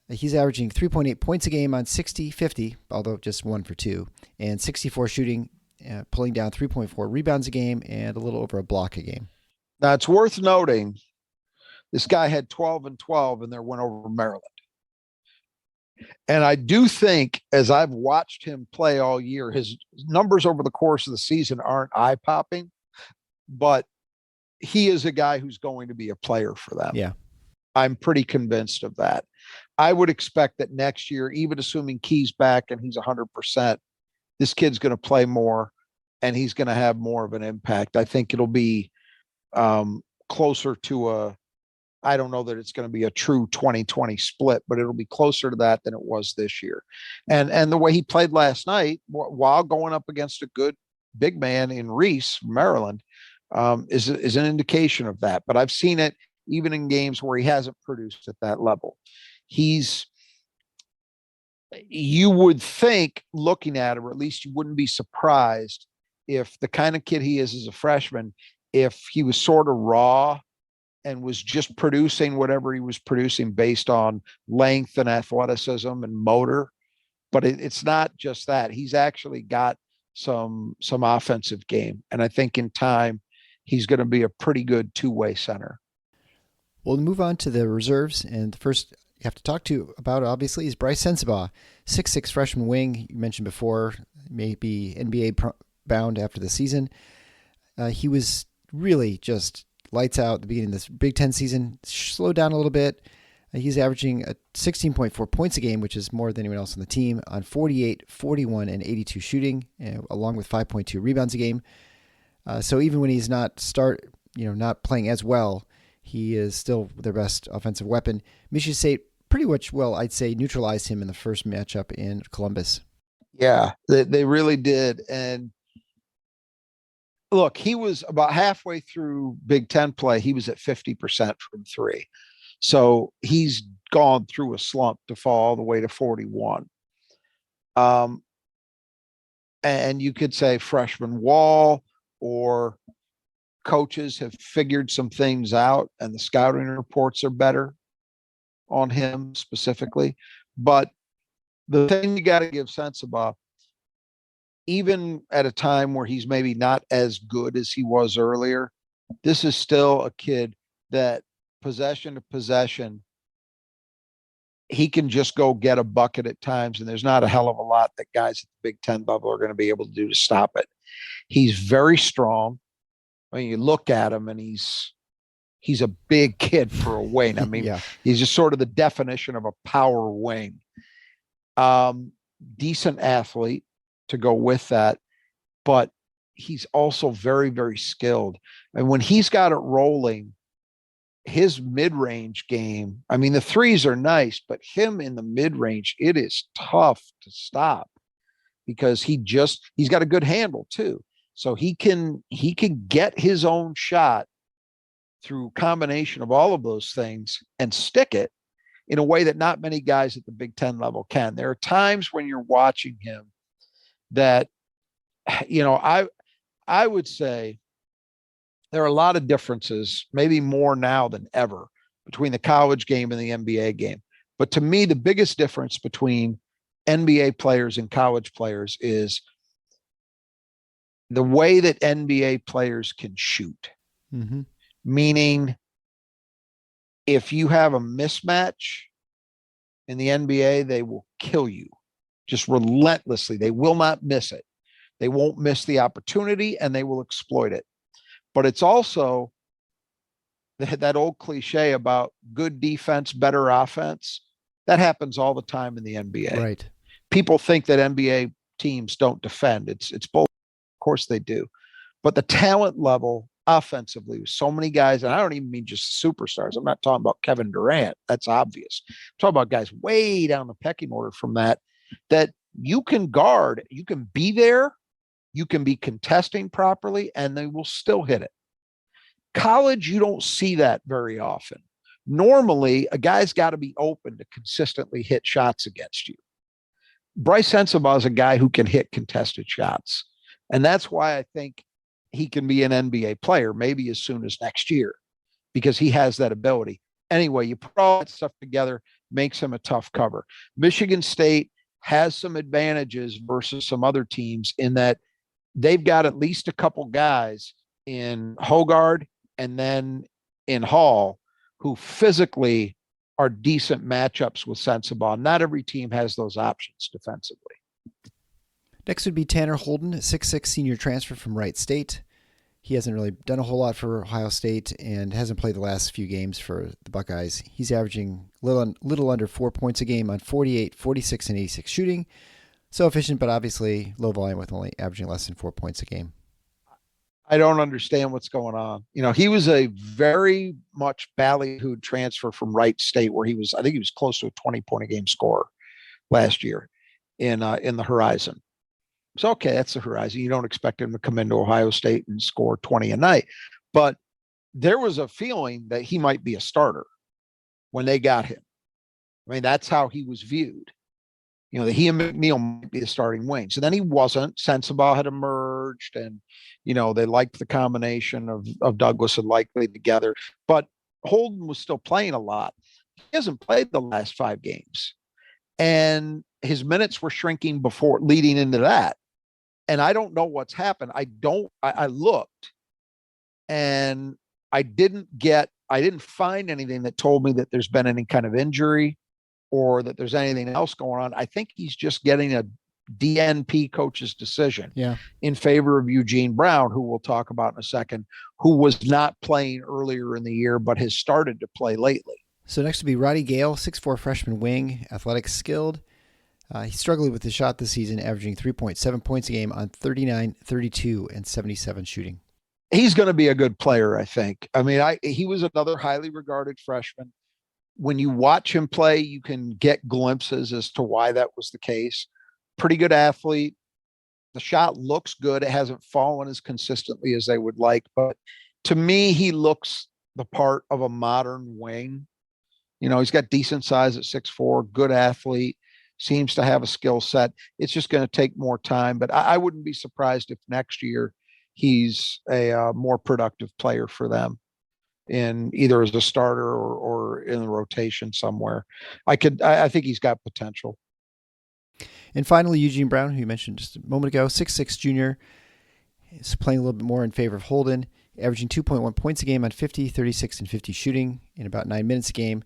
He's averaging 3.8 points a game on 60, 50, although just 1 for 2, and 64 shooting, pulling down 3.4 rebounds a game and a little over a block a game. Now, it's worth noting, this guy had 12 and 12 in their win over Maryland. And I do think, as I've watched him play all year, his numbers over the course of the season aren't eye-popping, but he is a guy who's going to be a player for them. Yeah. I'm pretty convinced of that. I would expect that next year, even assuming Key's back and he's 100%, this kid's going to play more and he's going to have more of an impact. I think it'll be closer to I don't know that it's going to be a true 20-20 split, but it'll be closer to that than it was this year. And the way he played last night, while going up against a good big man in Reese, Maryland, is an indication of that. But I've seen it even in games where he hasn't produced at that level. You would think, looking at him, or at least you wouldn't be surprised if the kind of kid he is as a freshman, if he was sort of raw and was just producing whatever he was producing based on length and athleticism and motor. But it's not just that. He's actually got some offensive game. And I think in time, he's going to be a pretty good two-way center. We'll move on to the reserves. And the first you have to talk to about, obviously, is Bryce Sensabaugh, 6'6" freshman wing. You mentioned before, maybe NBA bound after the season. He was really just lights out at the beginning of this Big Ten season, slowed down a little bit. He's averaging 16.4 points a game, which is more than anyone else on the team, on 48, 41, and 82 shooting, along with 5.2 rebounds a game. So even when he's not playing as well, he is still their best offensive weapon. Michigan State pretty much, I'd say, neutralized him in the first matchup in Columbus. Yeah, they really did. And look, he was about halfway through Big Ten play. He was at 50% from three. So he's gone through a slump to fall all the way to 41. And you could say freshman wall, or coaches have figured some things out and the scouting reports are better on him specifically. But the thing you got to give sense about, even at a time where he's maybe not as good as he was earlier, this is still a kid that possession to possession, he can just go get a bucket at times. And there's not a hell of a lot that guys at the Big Ten level are going to be able to do to stop it. He's very strong. I mean, you look at him and he's a big kid for a wing. I mean, yeah. He's just sort of the definition of a power wing. Decent athlete to go with that, but he's also very, very skilled. And when he's got it rolling, his mid-range game, I mean, the threes are nice, but him in the mid-range, it is tough to stop because he's got a good handle too. So he can get his own shot through combination of all of those things and stick it in a way that not many guys at the Big Ten level can. There are times when you're watching him that, I would say there are a lot of differences, maybe more now than ever, between the college game and the NBA game. But to me, the biggest difference between NBA players and college players is the way that NBA players can shoot. Mm-hmm. Meaning, if you have a mismatch in the NBA, they will kill you just relentlessly. They will not miss it. They won't miss the opportunity and they will exploit it. But it's also that old cliche about good defense, better offense. That happens all the time in the NBA. Right. People think that NBA teams don't defend. It's both. Of course they do. But the talent level offensively, with so many guys, and I don't even mean just superstars. I'm not talking about Kevin Durant. That's obvious. I'm talking about guys way down the pecking order from that you can guard, you can be there, you can be contesting properly, and they will still hit it. College, you don't see that very often. Normally, a guy's got to be open to consistently hit shots against you. Bryce Sensabaugh is a guy who can hit contested shots. And that's why I think he can be an NBA player, maybe as soon as next year, because he has that ability. Anyway, you put all that stuff together, makes him a tough cover. Michigan State has some advantages versus some other teams in that they've got at least a couple guys in Hogard and then in Hall who physically are decent matchups with Sensabaugh. Not every team has those options defensively. Next would be Tanner Holden, 6'6" senior transfer from Wright State. He hasn't really done a whole lot for Ohio State and hasn't played the last few games for the Buckeyes. He's averaging little under 4 points a game on 48, 46, and 86 shooting. So efficient, but obviously low volume with only averaging less than 4 points a game. I don't understand what's going on. He was a very much ballyhooed transfer from Wright State where I think he was close to a 20-point a game scorer last year in the Horizon. So, okay, that's the Horizon. You don't expect him to come into Ohio State and score 20 a night. But there was a feeling that he might be a starter when they got him. I mean, that's how he was viewed. That he and McNeil might be the starting wings. And then he wasn't. Sensabaugh had emerged and, they liked the combination of Douglas and Likely together. But Holden was still playing a lot. He hasn't played the last 5 games. And his minutes were shrinking leading into that. and I don't know what's happened. I looked and I didn't find anything that told me that there's been any kind of injury or that there's anything else going on. I think he's just getting a DNP coach's decision in favor of Eugene Brown, who we'll talk about in a second, who was not playing earlier in the year, but has started to play lately. So next will be Roddy Gale, 6'4" freshman wing, athletic, skilled. He struggled with his shot this season, averaging 3.7 points a game on 39, 32, and 77 shooting. He's going to be a good player, I think. I mean, he was another highly regarded freshman. When you watch him play, you can get glimpses as to why that was the case. Pretty good athlete. The shot looks good. It hasn't fallen as consistently as they would like, but to me, he looks the part of a modern wing. You know, he's got decent size at 6'4", good athlete, seems to have a skill set. It's just going to take more time, but I wouldn't be surprised if next year he's a more productive player for them in either as a starter or in the rotation somewhere. I think he's got potential. And finally, Eugene Brown, who you mentioned just a moment ago, 6'6" junior, is playing a little bit more in favor of Holden, averaging 2.1 points a game on 50, 36, and 50 shooting in about 9 minutes a game.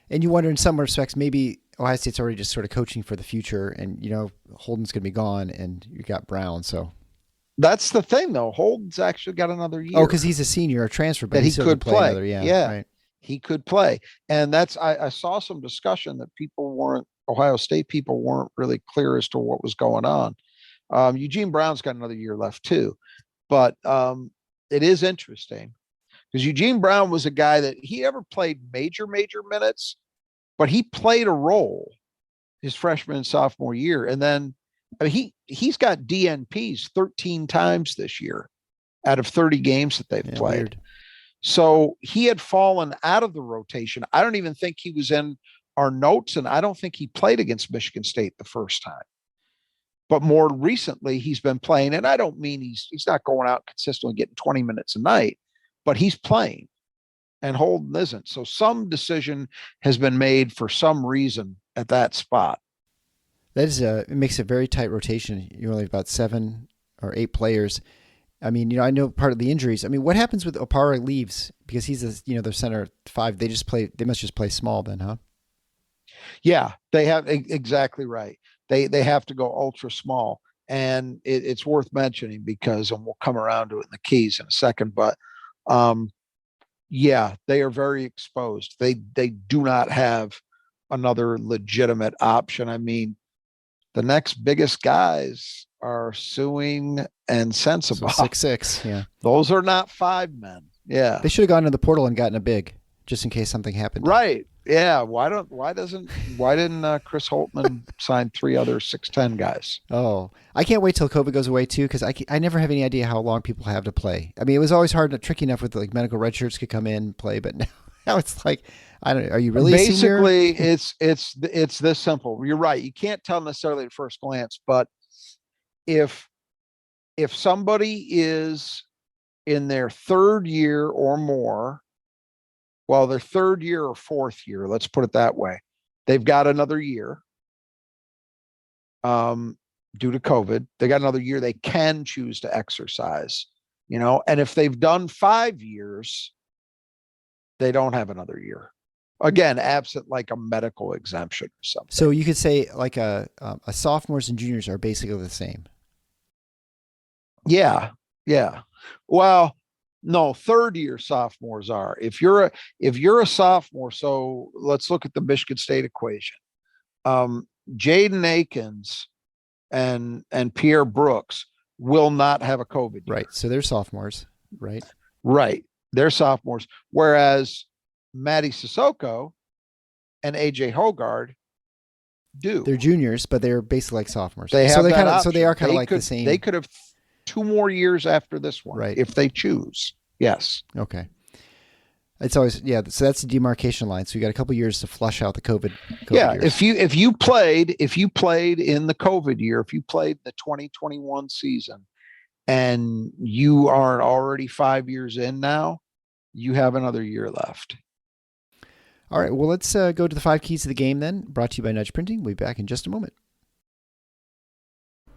And you wonder in some respects, maybe Ohio State's already just sort of coaching for the future and, you know, Holden's going to be gone and you got Brown. So that's the thing, though. Holden's actually got another year. Oh, because he's a senior, a transfer, but he could play. Right. He could play. And I saw some discussion that Ohio State people weren't really clear as to what was going on. Eugene Brown's got another year left too, but it is interesting because Eugene Brown was a guy that he never played major minutes, but he played a role his freshman and sophomore year. And then he's got DNPs 13 times this year out of 30 games that they've played. Weird. So he had fallen out of the rotation. I don't even think he was in our notes, and I don't think he played against Michigan State the first time. But more recently, he's been playing, and I don't mean he's not going out consistently getting 20 minutes a night, but he's playing, and Holden isn't. So some decision has been made for some reason at that spot. That is it makes a very tight rotation. You're only about 7 or 8 players. I mean, you know, I know part of the injuries. I mean, what happens with Opara leaves because he's their center 5? They must just play small then, huh? Yeah, they have exactly right. They have to go ultra small, and it's worth mentioning because, and we'll come around to it in the keys in a second, but yeah, they are very exposed. They do not have another legitimate option. I mean, the next biggest guys are Suing and Sensabaugh. So 6'6", yeah. Those are not 5 men. Yeah. They should have gone to the portal and gotten a big, just in case something happened. Right. Yeah. Why didn't Chris Holtman sign 3 other 6'10" guys? Oh, I can't wait till COVID goes away too, because I never have any idea how long people have to play. I mean, it was always hard, tricky enough with like medical red shirts could come in and play, but now it's like, I don't know. Are you really basically a senior? It's this simple. You're right. You can't tell necessarily at first glance, but if somebody is in their 3rd year or more, well, their 3rd year or 4th year, let's put it that way, they've got another year due to COVID. They got another year they can choose to exercise, and if they've done 5 years, they don't have another year. Again, absent like a medical exemption or something. So you could say like a sophomores and juniors are basically the same. Yeah. Well, no, 3rd year sophomores are. If you're a sophomore, so let's look at the Michigan State equation. Jaden Akins and Pierre Brooks will not have a COVID year. Right. So they're sophomores, right? Right. They're sophomores. Whereas Matty Sissoko and AJ Hogard do. They're juniors, but they're basically like sophomores. They have they are kind of like the same. They could have 2 more years after this one, right, if they choose. Yes. Okay. It's always, yeah. So that's the demarcation line. So you got a couple years to flush out the COVID yeah. years. If you played in the COVID year, if you played the 2021 season and you are already 5 years in now, you have another year left. All right. Well, let's go to the 5 keys of the game then, brought to you by Nudge Printing. We'll be back in just a moment.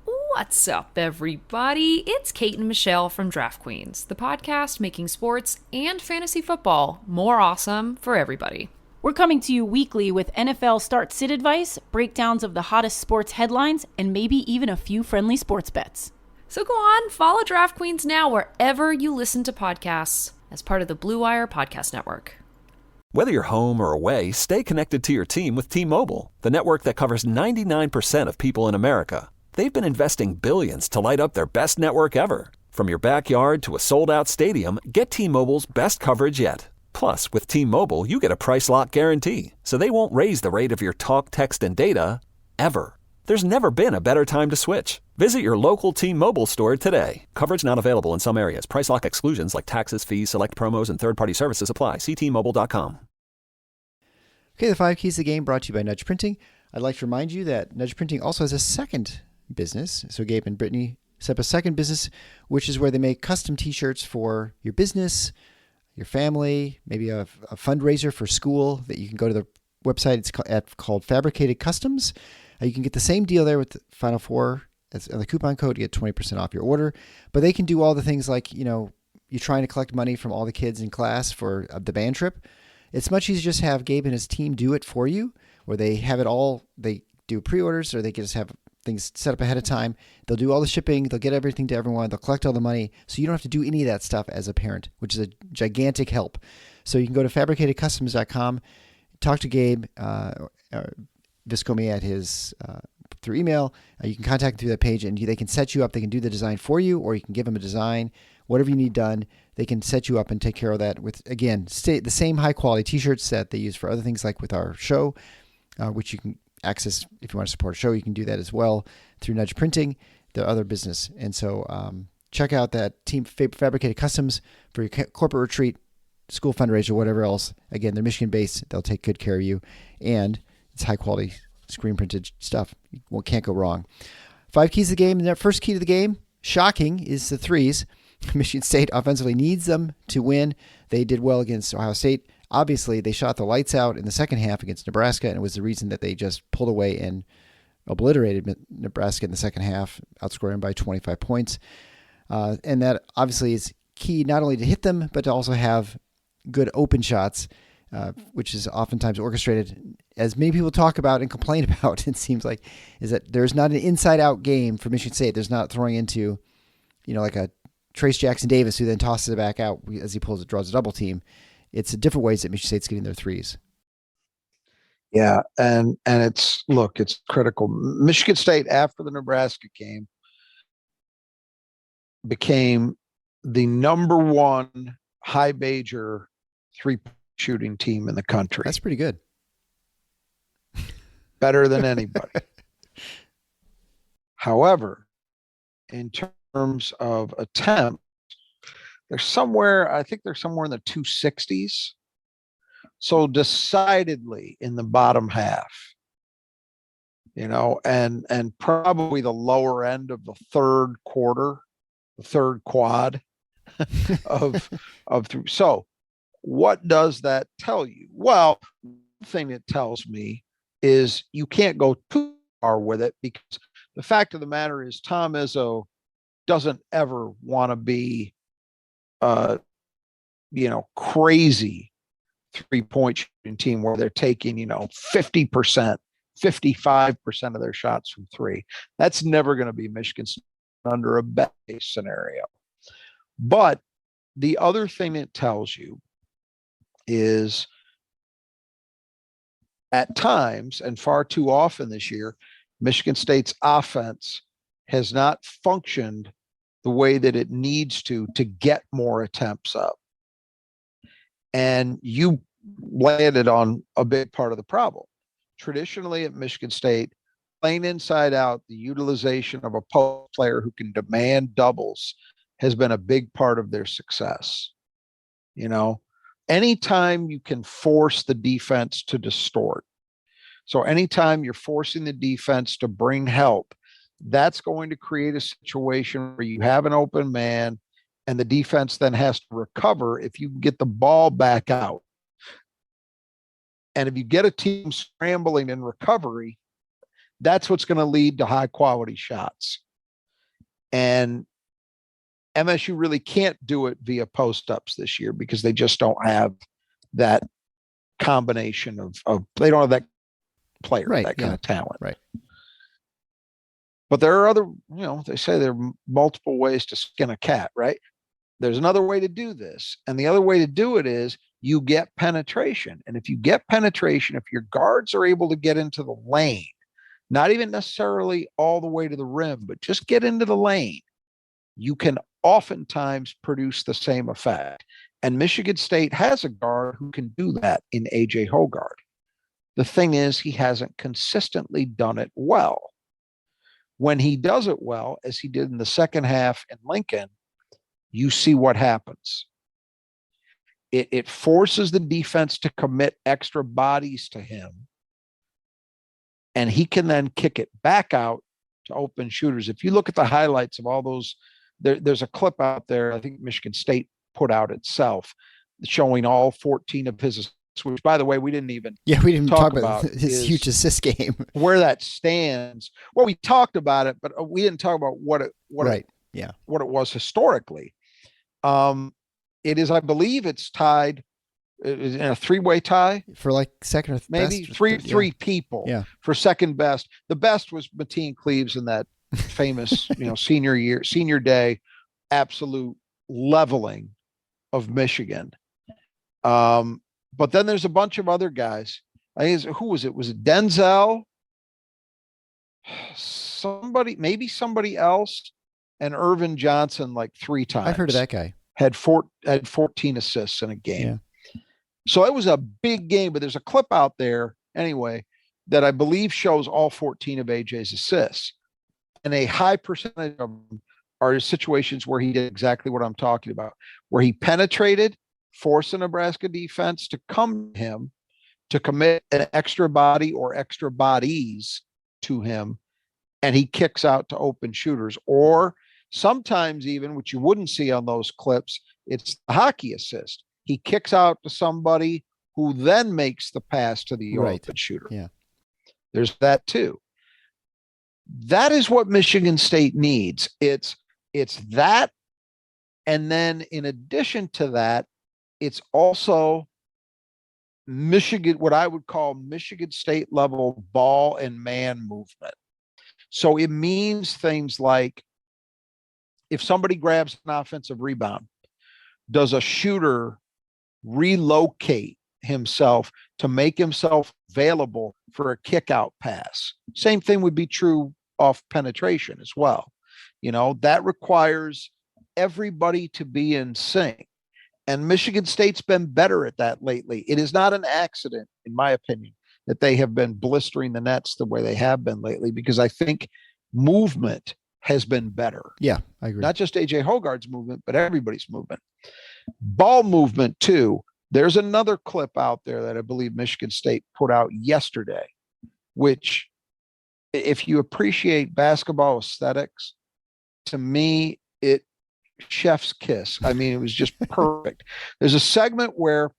Ooh, What's up, everybody? It's Kate and Michelle from Draft Queens, the podcast making sports and fantasy football more awesome for everybody. We're coming to you weekly with NFL start-sit advice, breakdowns of the hottest sports headlines, and maybe even a few friendly sports bets. So go on, follow Draft Queens now wherever you listen to podcasts as part of the Blue Wire Podcast Network. Whether you're home or away, stay connected to your team with T-Mobile, the network that covers 99% of people in America. They've been investing billions to light up their best network ever. From your backyard to a sold-out stadium, get T-Mobile's best coverage yet. Plus, with T-Mobile, you get a price lock guarantee, so they won't raise the rate of your talk, text, and data, ever. There's never been a better time to switch. Visit your local T-Mobile store today. Coverage not available in some areas. Price lock exclusions like taxes, fees, select promos, and third-party services apply. See T-Mobile.com. Okay, the 5 keys to the game brought to you by Nudge Printing. I'd like to remind you that Nudge Printing also has a second business. So Gabe and Brittany set up a second business, which is where they make custom t-shirts for your business, your family, maybe a fundraiser for school that you can go to the website. It's called Fabricated Customs. You can get the same deal there with the Final Four as the coupon code to get 20% off your order. But they can do all the things like, you're trying to collect money from all the kids in class for the band trip. It's much easier just have Gabe and his team do it for you, where they have it all. They do pre-orders, or they can just have things set up ahead of time. They'll do all the shipping. They'll get everything to everyone. They'll collect all the money. So you don't have to do any of that stuff as a parent, which is a gigantic help. So you can go to fabricatedcustoms.com, talk to Gabe, Viscomi at his, through email. You can contact them through that page, and they can set you up. They can do the design for you, or you can give them a design, whatever you need done. They can set you up and take care of that with, again, the same high quality t-shirts that they use for other things like with our show, which you can access if you want to support a show. You can do that as well through Nudge Printing, their other business. And so check out that team Fabricated Customs for your corporate retreat, school fundraiser, whatever else. Again, they're Michigan based. They'll take good care of you, and it's high quality screen printed stuff. Can't go wrong. 5 keys to the game. And that first key to the game, shocking, is the threes. Michigan State offensively needs them to win. They did well against Ohio State. Obviously, they shot the lights out in the second half against Nebraska, and it was the reason that they just pulled away and obliterated Nebraska in the second half, outscoring them by 25 points. And that obviously is key not only to hit them, but to also have good open shots, which is oftentimes orchestrated, as many people talk about and complain about, it seems like, is that there's not an inside-out game for Michigan State. There's not throwing into, like a Trace Jackson Davis who then tosses it back out as he draws a double team. It's different ways that Michigan State's getting their threes. Yeah, and it's critical. Michigan State, after the Nebraska game, became the number one high major three-point shooting team in the country. That's pretty good. Better than anybody. However, in terms of attempts, I think they're somewhere in the 260s. So decidedly in the bottom half, and probably the lower end of the third quarter, the third quad of through. So what does that tell you? Well, the thing it tells me is you can't go too far with it, because the fact of the matter is Tom Izzo doesn't ever want to be crazy 3-point shooting team where they're taking, 50%, 55% of their shots from three. That's never going to be Michigan under a best case scenario. But the other thing it tells you is at times, and far too often this year, Michigan State's offense has not functioned the way that it needs to get more attempts up. And you landed on a big part of the problem. Traditionally at Michigan State, playing inside out, the utilization of a post player who can demand doubles has been a big part of their success. Anytime you can force the defense to distort. So anytime you're forcing the defense to bring help, that's going to create a situation where you have an open man and the defense then has to recover if you get the ball back out. And if you get a team scrambling in recovery, that's what's going to lead to high quality shots. And MSU really can't do it via post-ups this year because they just don't have that combination of they don't have that player, that kind of talent. Right. But there are other, they say there are multiple ways to skin a cat, right? There's another way to do this. And the other way to do it is you get penetration. And if you get penetration, if your guards are able to get into the lane, not even necessarily all the way to the rim, but just get into the lane, you can oftentimes produce the same effect. And Michigan State has a guard who can do that in A.J. Hoggard. The thing is, he hasn't consistently done it well. When he does it well, as he did in the second half in Lincoln, you see what happens. It forces the defense to commit extra bodies to him, and he can then kick it back out to open shooters. If you look at the highlights of all those, there's a clip out there, I think Michigan State put out itself, showing all 14 of his assists, which, by the way, we didn't even talk about his huge assist game. Where that stands. Well, we talked about it, but we didn't talk about what it was historically. It is, I believe it's tied in a three-way tie for like second or maybe best, three people for second best. The best was Mateen Cleaves in that famous, senior day, absolute leveling of Michigan. But then there's a bunch of other guys. Who was it? Was it Denzel? Maybe somebody else, and Irvin Johnson like 3 times. I've heard of that guy. Had 14 assists in a game. Yeah. So it was a big game, but there's a clip out there anyway that I believe shows all 14 of AJ's assists. And a high percentage of them are situations where he did exactly what I'm talking about, where he penetrated, forced the Nebraska defense to come to him, to commit an extra body or extra bodies to him, and he kicks out to open shooters. Or sometimes even, which you wouldn't see on those clips, it's the hockey assist. He kicks out to somebody who then makes the pass to the open shooter. Yeah. There's that too. That is what Michigan State needs. It's that. And then in addition to that, it's also what I would call Michigan State level ball and man movement. So it means things like, if somebody grabs an offensive rebound, does a shooter relocate himself to make himself available for a kick out pass? Same thing would be true off penetration as well. That requires everybody to be in sync. And Michigan State's been better at that lately. It is not an accident, in my opinion, that they have been blistering the nets the way they have been lately, because I think movement has been better. Yeah, I agree. Not just A.J. Hoggard's movement, but everybody's movement. Ball movement, too. There's another clip out there that I believe Michigan State put out yesterday, which, if you appreciate basketball aesthetics, to me, it chef's kiss. I mean, it was just perfect. There's a segment where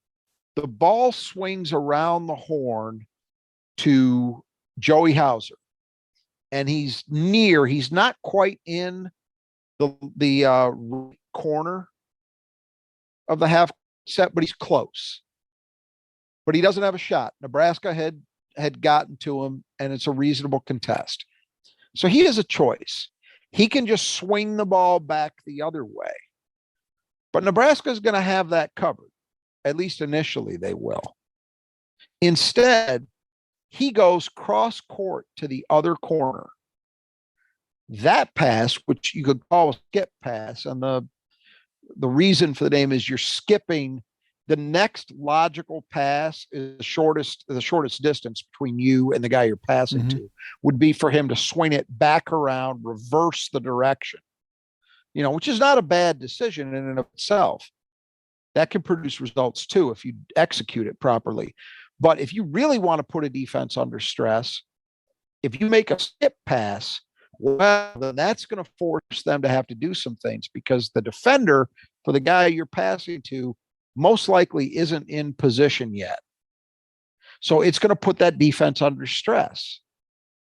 the ball swings around the horn to Joey Hauser, and he's not quite in the corner of the half set, but he's close. But he doesn't have a shot. Nebraska had gotten to him, and it's a reasonable contest. So he has a choice. He can just swing the ball back the other way. But Nebraska is going to have that covered. At least initially they will. Instead, he goes cross court to the other corner. That pass, which you could call a skip pass, and the reason for the name is you're skipping the next logical pass, is the shortest distance between you and the guy you're passing to, would be for him to swing it back around, reverse the direction, which is not a bad decision in and of itself. That can produce results too if you execute it properly. But if you really want to put a defense under stress, if you make a skip pass, well, then that's going to force them to have to do some things, because the defender for the guy you're passing to most likely isn't in position yet. So it's going to put that defense under stress.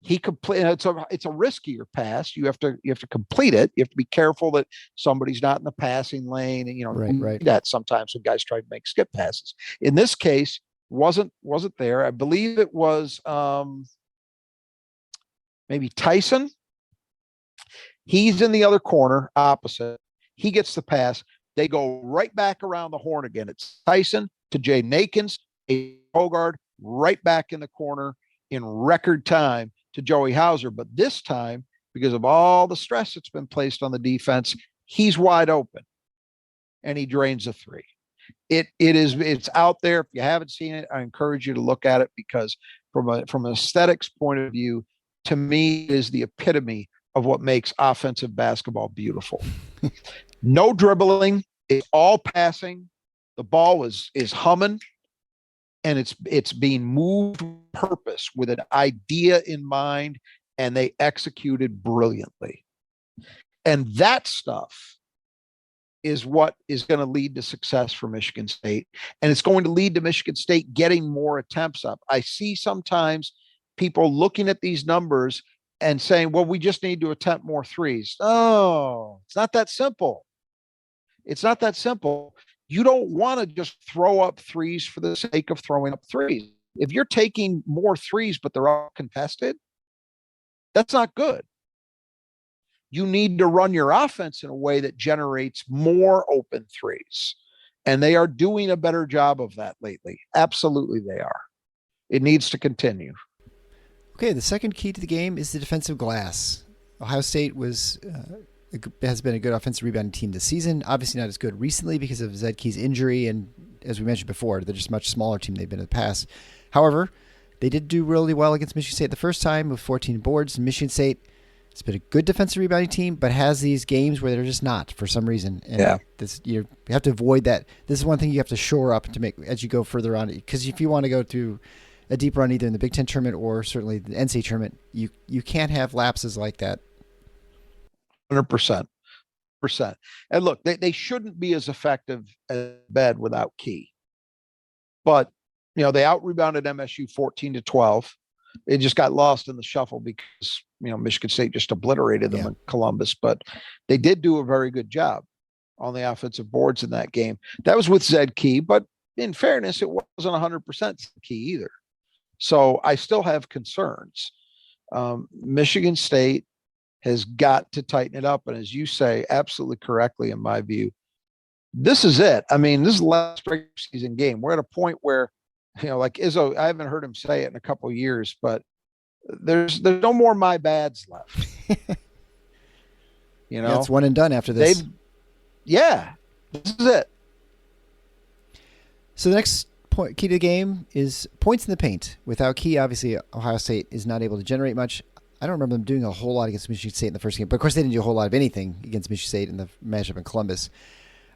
He complete. It's a riskier pass. You have to complete it. You have to be careful that somebody's not in the passing lane, and Right. that sometimes when guys try to make skip passes. In this case, wasn't there. I believe it was maybe Tyson. He's in the other corner opposite. He gets the pass. They go right back around the horn again. It's Tyson to Jaden Akins, a Hogard right back in the corner in record time to Joey Hauser. But this time, because of all the stress that's been placed on the defense, he's wide open and he drains a three. It's out there. If you haven't seen it, I encourage you to look at it, because from an aesthetics point of view, to me, it is the epitome of what makes offensive basketball beautiful. No dribbling, it's all passing. The ball is humming, and it's being moved with purpose, with an idea in mind, and they executed brilliantly. And that stuff is what is going to lead to success for Michigan State. And it's going to lead to Michigan State getting more attempts up. I see sometimes people looking at these numbers and saying, well, we just need to attempt more threes. Oh, it's not that simple. It's not that simple. You don't want to just throw up threes for the sake of throwing up threes. If you're taking more threes, but they're all contested, that's not good. You need to run your offense in a way that generates more open threes. And they are doing a better job of that lately. Absolutely, they are. It needs to continue. Okay, the second key to the game is the defensive glass. Ohio State has been a good offensive rebounding team this season. Obviously not as good recently because of Zed Key's injury, and as we mentioned before, they're just a much smaller team they've been in the past. However, they did do really well against Michigan State the first time with 14 boards. Michigan State has been a good defensive rebounding team, but has these games where they're just not for some reason. And you have to avoid that. This is one thing you have to shore up to make as you go further on, because if you want to go to a deep run either in the Big Ten tournament or certainly the NCAA tournament, you can't have lapses like that. 100%. And look, they shouldn't be as effective as bed without Key. But, they out-rebounded MSU 14-12. It just got lost in the shuffle because, Michigan State just obliterated them in Columbus. But they did do a very good job on the offensive boards in that game. That was with Zed Key, but in fairness, it wasn't 100% Key either. So I still have concerns. Michigan State has got to tighten it up. And as you say, absolutely correctly, in my view, this is it. I mean, this is the last regular season game. We're at a point where, like Izzo, I haven't heard him say it in a couple of years, but there's no more my bads left. It's one and done after this. This is it. So the next key to the game is points in the paint. Without Key, obviously, Ohio State is not able to generate much. I don't remember them doing a whole lot against Michigan State in the first game, but of course they didn't do a whole lot of anything against Michigan State in the matchup in Columbus.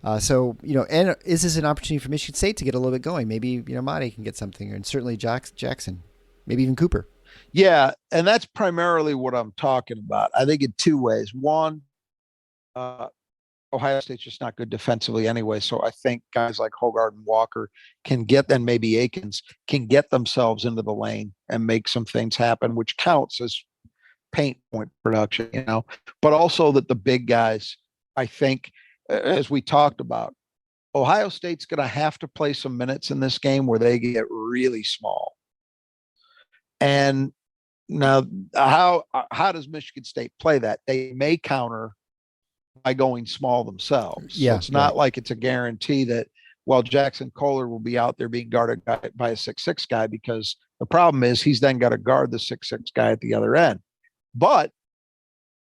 And is this an opportunity for Michigan State to get a little bit going? Maybe, Mate can get something, and certainly Jackson, maybe even Cooper. Yeah, and that's primarily what I'm talking about. I think in two ways. One, Ohio State's just not good defensively anyway, so I think guys like Hogard and Walker and maybe Akins can get themselves into the lane and make some things happen, which counts as paint point production, but also that the big guys, I think, as we talked about, Ohio State's going to have to play some minutes in this game where they get really small. And now how does Michigan State play that? They may counter by going small themselves. Yeah, so it's not like it's a guarantee that, Jackson Kohler will be out there being guarded by a 6'6" guy, because the problem is he's then got to guard the 6'6" guy at the other end. But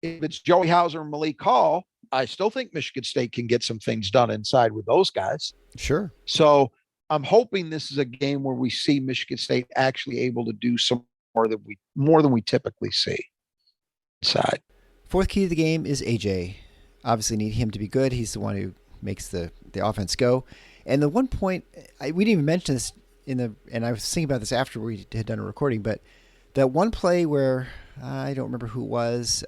if it's Joey Hauser and Malik Hall, I still think Michigan State can get some things done inside with those guys. Sure. So I'm hoping this is a game where we see Michigan State actually able to do some more than we typically see inside. Fourth key to the game is AJ. Obviously need him to be good. He's the one who makes the offense go. And the one point, we didn't even mention this and I was thinking about this after we had done a recording, but that one play where I don't remember who it was,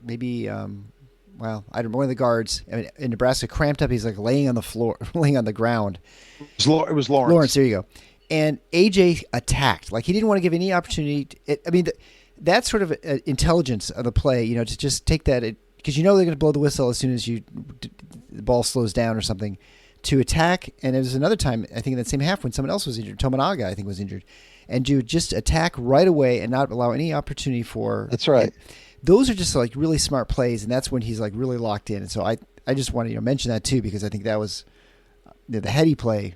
maybe, I don't know, one of the guards in Nebraska cramped up. He's like laying on the floor, laying on the ground. It was Lawrence. Lawrence, there you go. And AJ attacked. Like, he didn't want to give any opportunity. that sort of intelligence of the play, to just take that, because they're going to blow the whistle as soon as the ball slows down or something, to attack. And there was another time, I think in that same half, when someone else was injured, Tominaga, I think, was injured, and you just attack right away and not allow any opportunity for. That's right. Those are just like really smart plays, and that's when he's like really locked in. And so I just want to mention that too, because I think that was the heady play.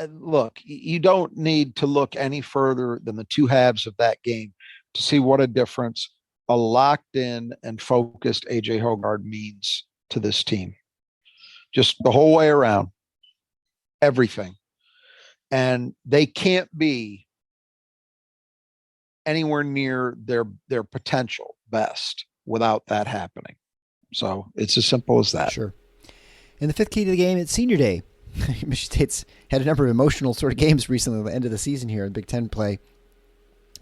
Look, you don't need to look any further than the two halves of that game to see what a difference a locked in and focused AJ Hoggard means to this team. Just the whole way around, everything. And they can't be anywhere near their potential best without that happening. So it's as simple as that. Sure. And the fifth key to the game, it's senior day. Michigan State's had a number of emotional sort of games recently at the end of the season here in Big Ten play.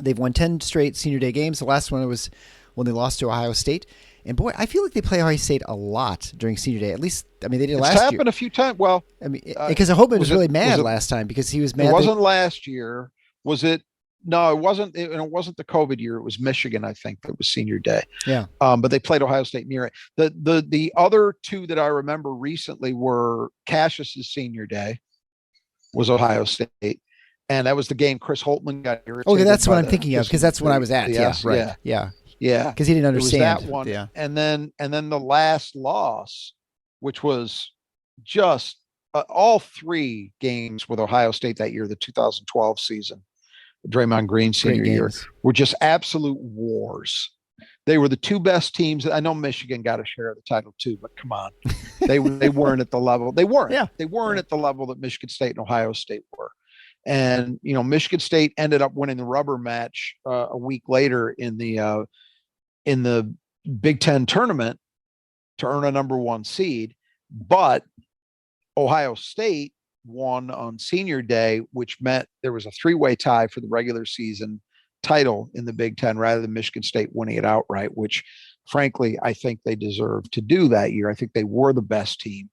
They've won 10 straight senior day games. The last one was when they lost to Ohio State. And boy, I feel like they play Ohio State a lot during senior day. At least, I mean, they did last year. It's happened a few times. Well, I mean, because Holtman was really mad last time because he was mad. It wasn't last year. Was it? No, it wasn't. It wasn't the COVID year. It was Michigan, I think, that was senior day. Yeah. But they played Ohio State near it. The other two that I remember recently were Cassius's senior day was Ohio State. And that was the game Chris Holtman got irritated. Okay, that's what I'm thinking of, because that's when I was at. Yeah, right. Yeah. Because he didn't understand. It was that one. Yeah. And then the last loss, which was just all three games with Ohio State that year, the 2012 season, Draymond Green senior year, were just absolute wars. They were the two best teams. I know Michigan got a share of the title too, but come on, they weren't at the level. They weren't. Yeah. They weren't at the level that Michigan State and Ohio State were. And Michigan State ended up winning the rubber match a week later in the Big Ten tournament to earn a number one seed, but Ohio State won on senior day, which meant there was a three-way tie for the regular season title in the Big Ten rather than Michigan State winning it outright, which frankly, I think they deserved to do that year. I think they were the best team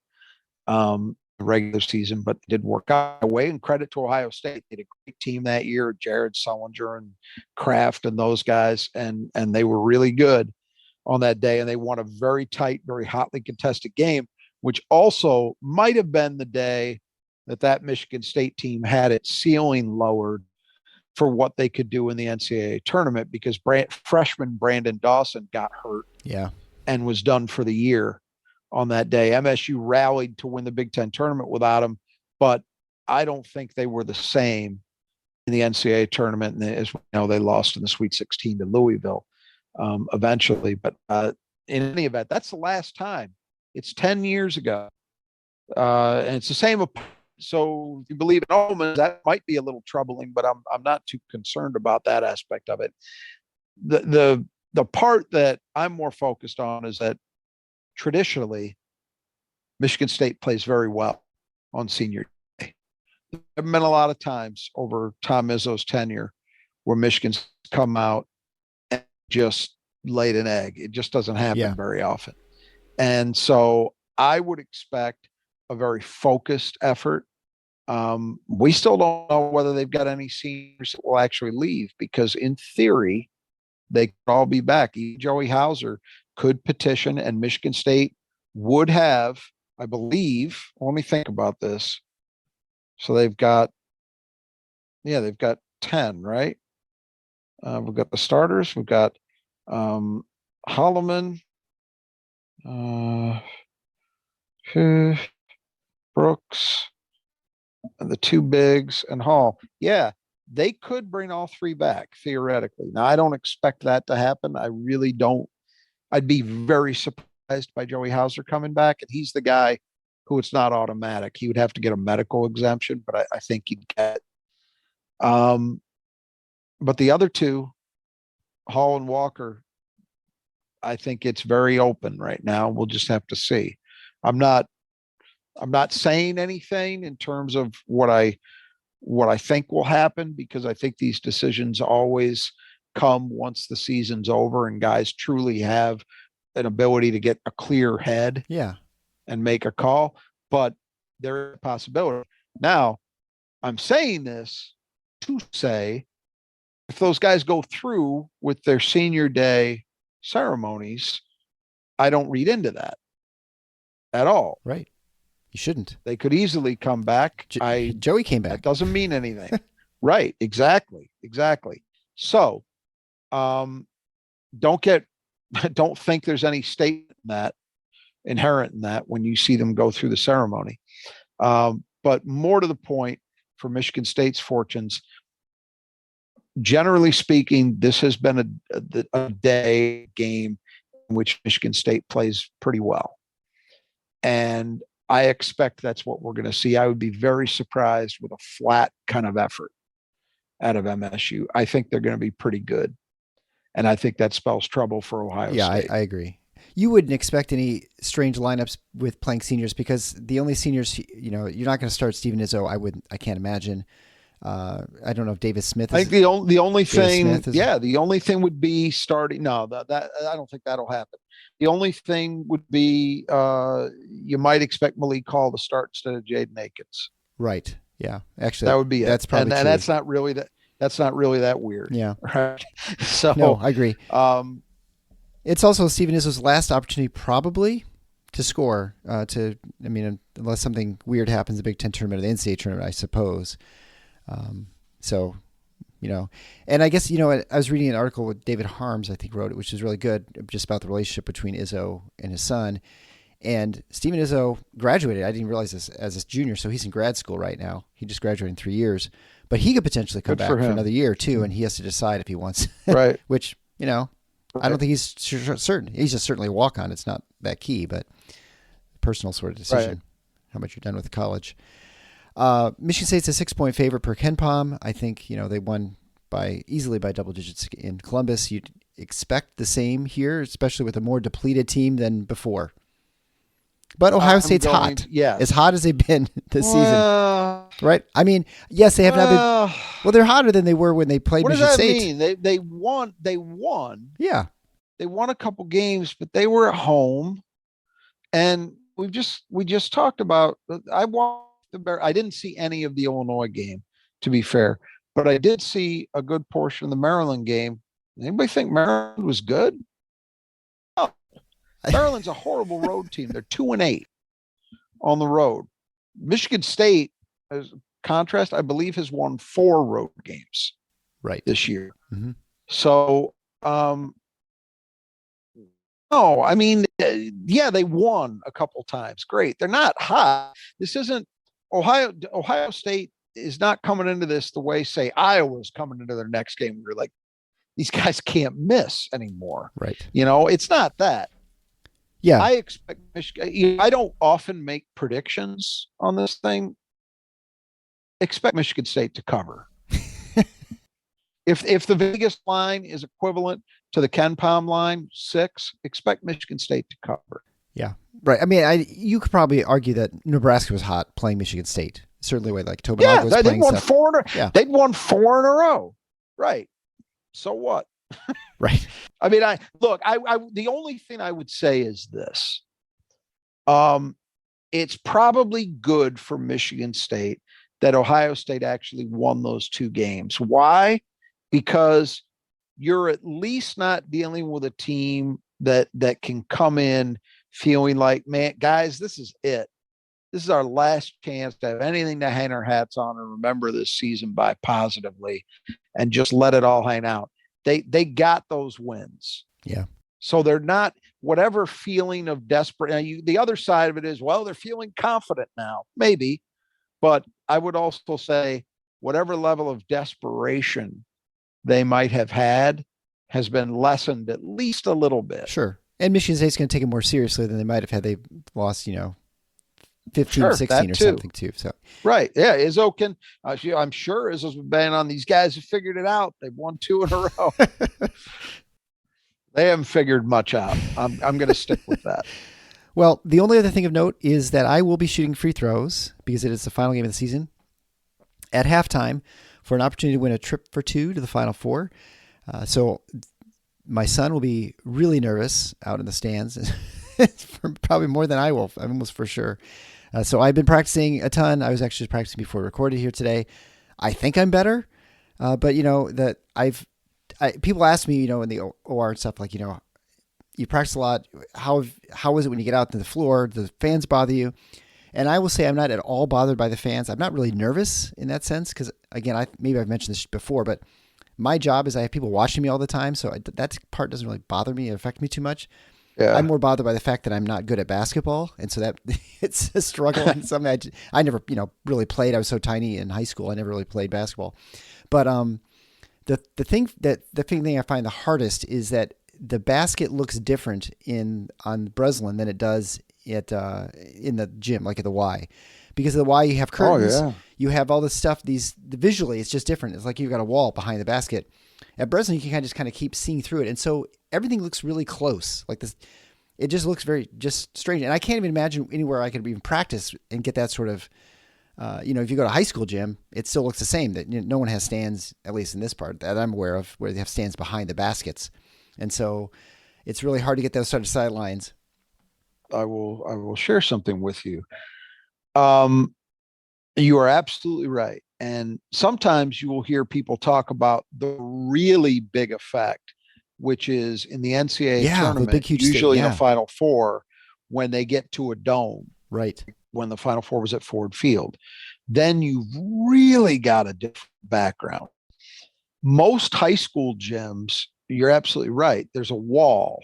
the regular season, but it did work out away, and credit to Ohio State. They had a great team that year, Jared Sullinger and Kraft and those guys, and they were really good on that day, and they won a very tight, very hotly contested game, which also might have been the day that Michigan State team had its ceiling lowered for what they could do in the NCAA tournament, because freshman Brandon Dawson got hurt and was done for the year on that day. MSU rallied to win the Big Ten tournament without him, but I don't think they were the same in the NCAA tournament. And as we know, they lost in the Sweet 16 to Louisville eventually. But in any event, that's the last time. It's 10 years ago. And it's the same. So if you believe in omens, that might be a little troubling, but I'm not too concerned about that aspect of it. The part that I'm more focused on is that traditionally, Michigan State plays very well on senior day. There have been a lot of times over Tom Izzo's tenure where Michigan's come out and just laid an egg. It just doesn't happen very often. And so I would expect a very focused effort. We still don't know whether they've got any seniors that will actually leave, because in theory, they could all be back. Joey Hauser could petition, and Michigan State would have, I believe, let me think about this. So they've got 10, right? We've got the starters. We've got Holloman, Brooks, and the two bigs, and Hall. Yeah, they could bring all three back theoretically. Now, I don't expect that to happen. I really don't. I'd be very surprised by Joey Hauser coming back, and he's the guy who it's not automatic. He would have to get a medical exemption, but I think he'd get. But the other two, Hall and Walker, I think it's very open right now. We'll just have to see. I'm not saying anything in terms of what I think will happen, because I think these decisions always come once the season's over and guys truly have an ability to get a clear head and make a call. But there is a possibility. Now, I'm saying this to say if those guys go through with their senior day ceremonies, I don't read into that at all. Right. You shouldn't. They could easily come back. Joey came back. That doesn't mean anything. Right. Exactly. So, don't think there's any statement inherent in that when you see them go through the ceremony. But more to the point, for Michigan State's fortunes, generally speaking, this has been a day game in which Michigan State plays pretty well. And I expect that's what we're going to see. I would be very surprised with a flat kind of effort out of MSU. I think they're going to be pretty good. And I think that spells trouble for Ohio State. Yeah, I agree. You wouldn't expect any strange lineups with playing seniors because the only seniors, you're not going to start Steven Izzo. I can't imagine. I don't know if Davis Smith. I think the only thing would be starting. No, that I don't think that'll happen. The only thing would be you might expect Malik Hall to start instead of Jaden Akins. Right. Yeah. Actually, that would be that's it. probably and true. that's not really that. That's not really that weird. Yeah. Right. So no, I agree. It's also Steven Izzo's last opportunity probably to score. Unless something weird happens in the Big Ten tournament or the NCAA tournament, I suppose. And I guess, I was reading an article with David Harms, I think wrote it, which is really good, just about the relationship between Izzo and his son. And Steven Izzo graduated. I didn't realize this as a junior. So he's in grad school right now. He just graduated in 3 years, but he could potentially come back for another year too. And he has to decide if he wants, right. Which, I don't think he's certain. He's just certainly a walk-on. It's not that key, but personal sort of decision, right. How much you're done with college. Michigan State's a 6-point favorite per KenPom. I think, they won easily by double digits in Columbus. You'd expect the same here, especially with a more depleted team than before. But Ohio State's hot. Yeah. As hot as they've been this season. Right? I mean, yes, they have not been. Well, they're hotter than they were when they played Michigan State. What does that mean? They won. Yeah. They won a couple games, but they were at home. And we just talked about, I didn't see any of the Illinois game, to be fair, but I did see a good portion of the Maryland game. Anybody think Maryland was good? No. Maryland's a horrible road team. They're 2-8 on the road. Michigan State, as contrast, I believe has won 4 road games this year. Mm-hmm. So, no, I mean, they won a couple times. Great. They're not hot. This isn't Ohio State is not coming into this the way, say, Iowa's coming into their next game. We're like, these guys can't miss anymore. Right. It's not that. Yeah. I expect Michigan. I don't often make predictions on this thing. Expect Michigan State to cover. If the Vegas line is equivalent to the KenPom line, 6, expect Michigan State to cover. Yeah. Right. I mean, you could probably argue that Nebraska was hot playing Michigan State. Certainly way like Tobago was playing stuff. They'd won 4 in a row. Right. So what? Right. I mean, the only thing I would say is this. It's probably good for Michigan State that Ohio State actually won those 2 games. Why? Because you're at least not dealing with a team that can come in feeling like, man, guys, this is it. This is our last chance to have anything to hang our hats on and remember this season by positively and just let it all hang out. They got those wins. Yeah. So they're not whatever feeling of desperate. The other side of it is, well, they're feeling confident now, maybe. But I would also say whatever level of desperation they might have had has been lessened at least a little bit. Sure. And Michigan State's going to take it more seriously than they might have had they lost, 15, 16 or something too. So right. Yeah. Izzo can, I'm sure Izzo's been banging on these guys who figured it out. They've won 2 in a row. They haven't figured much out. I'm going to stick with that. Well, the only other thing of note is that I will be shooting free throws because it is the final game of the season at halftime for an opportunity to win a trip for 2 to the Final Four. So my son will be really nervous out in the stands, probably more than I will, almost for sure. So I've been practicing a ton. I was actually practicing before we recorded here today. I think I'm better. But people ask me, in the OR and stuff, like, you practice a lot. How is it when you get out to the floor? Do the fans bother you? And I will say I'm not at all bothered by the fans. I'm not really nervous in that sense because, again, maybe I've mentioned this before, but my job is I have people watching me all the time, so that part doesn't really bother me or affect me too much. Yeah. I'm more bothered by the fact that I'm not good at basketball, and so that it's a struggle. And something I never, really played. I was so tiny in high school. I never really played basketball. But the thing I find the hardest is that the basket looks different on Breslin than it does in the gym, like at the Y. Because of the Y, you have curtains. Oh, yeah. You have all this stuff. Visually, it's just different. It's like you've got a wall behind the basket. At Breslin, you can just kind of keep seeing through it, and so everything looks really close. Like this, it just looks very just strange. And I can't even imagine anywhere I could even practice and get that sort of. If you go to a high school gym, it still looks the same. That no one has stands, at least in this part that I'm aware of, where they have stands behind the baskets, and so it's really hard to get those sort of sidelines. I will share something with you. You are absolutely right. And sometimes you will hear people talk about the really big effect, which is in the NCAA tournament, the big, huge usually in the Final Four, when they get to a dome. Right. When the Final Four was at Ford Field, then you've really got a different background. Most high school gyms, you're absolutely right. There's a wall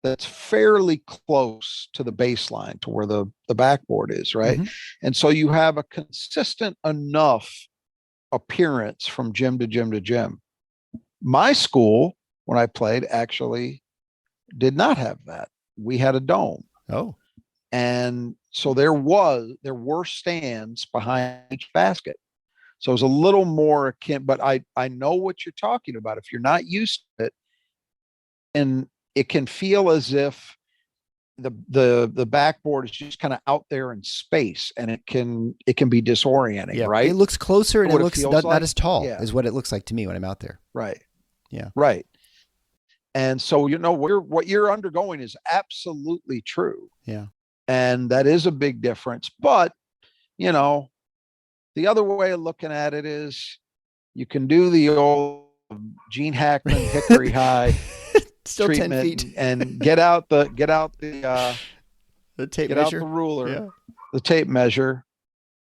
that's fairly close to the baseline, to where the backboard is, right? Mm-hmm. And so you have a consistent enough appearance from gym to gym to gym. My school, when I played, actually did not have that. We had a dome. Oh. And so there were stands behind each basket. So it was a little more akin, but I know what you're talking about. If you're not used to it, and it can feel as if the backboard is just kind of out there in space, and it can be disorienting, right? It looks closer and it looks not as tall is what it looks like to me when I'm out there. Right. Yeah. Right. And so, what you're undergoing is absolutely true. Yeah. And that is a big difference. But, the other way of looking at it is you can do the old Gene Hackman Hickory High still treatment 10 feet and get out the tape get measure. Out the ruler, the tape measure,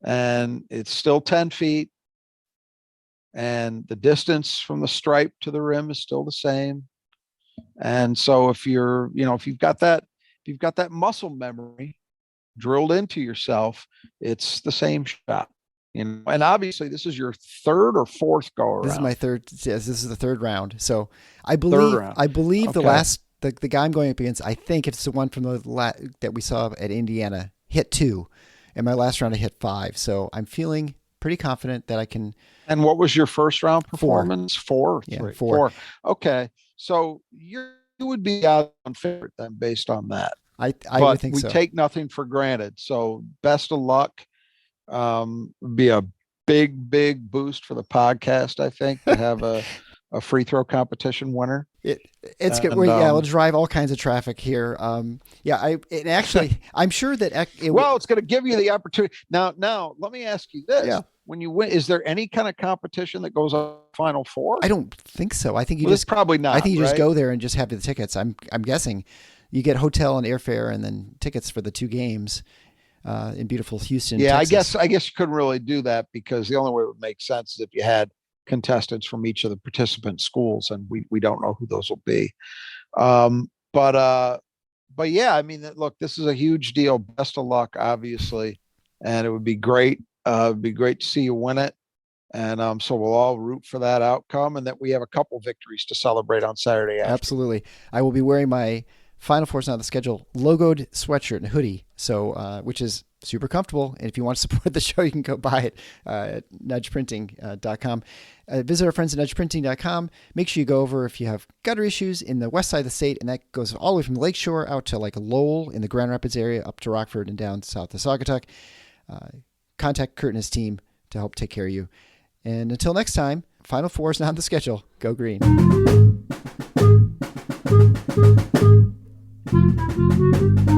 and it's still 10 feet. And the distance from the stripe to the rim is still the same. And so if you've got that muscle memory drilled into yourself, it's the same shot. And obviously this is your third or fourth go around. This is my third. Yes, this is the third round. So I believe okay. the guy I'm going up against, I think it's the one from that we saw at Indiana, hit 2, and my last round I hit 5. So I'm feeling pretty confident that I can. And what was your first round performance? 4. Yeah, 4. Okay. So you would be out on favorite then based on that. I would think so. We take nothing for granted. So best of luck. Would be a big boost for the podcast, I think, to have a free throw competition winner. It's good. We'll drive all kinds of traffic here. I'm sure that it's going to give you the opportunity. Now let me ask you this. Yeah. When you win, is there any kind of competition that goes on Final Four? I don't think so. I think you probably not. I think you just go there and just have the tickets. I'm guessing you get hotel and airfare and then tickets for the 2 games. In beautiful Houston, Texas. I guess you couldn't really do that, because the only way it would make sense is if you had contestants from each of the participant schools, and we don't know who those will be. But yeah, I mean, look, this is a huge deal. Best of luck, obviously, and it would be great. It'd be great to see you win it, and so we'll all root for that outcome, and that we have a couple victories to celebrate on Saturday after. Absolutely, I will be wearing my Final Four's not on the schedule logoed sweatshirt and hoodie, so which is super comfortable. And if you want to support the show, you can go buy it at nudgeprinting.com. Visit our friends at nudgeprinting.com. Make sure you go over if you have gutter issues in the west side of the state, and that goes all the way from the Lakeshore out to like Lowell in the Grand Rapids area, up to Rockford and down south to Saugatuck. Contact Kurt and his team to help take care of you. And until next time, Final Four is not on the schedule. Go green. Thank you.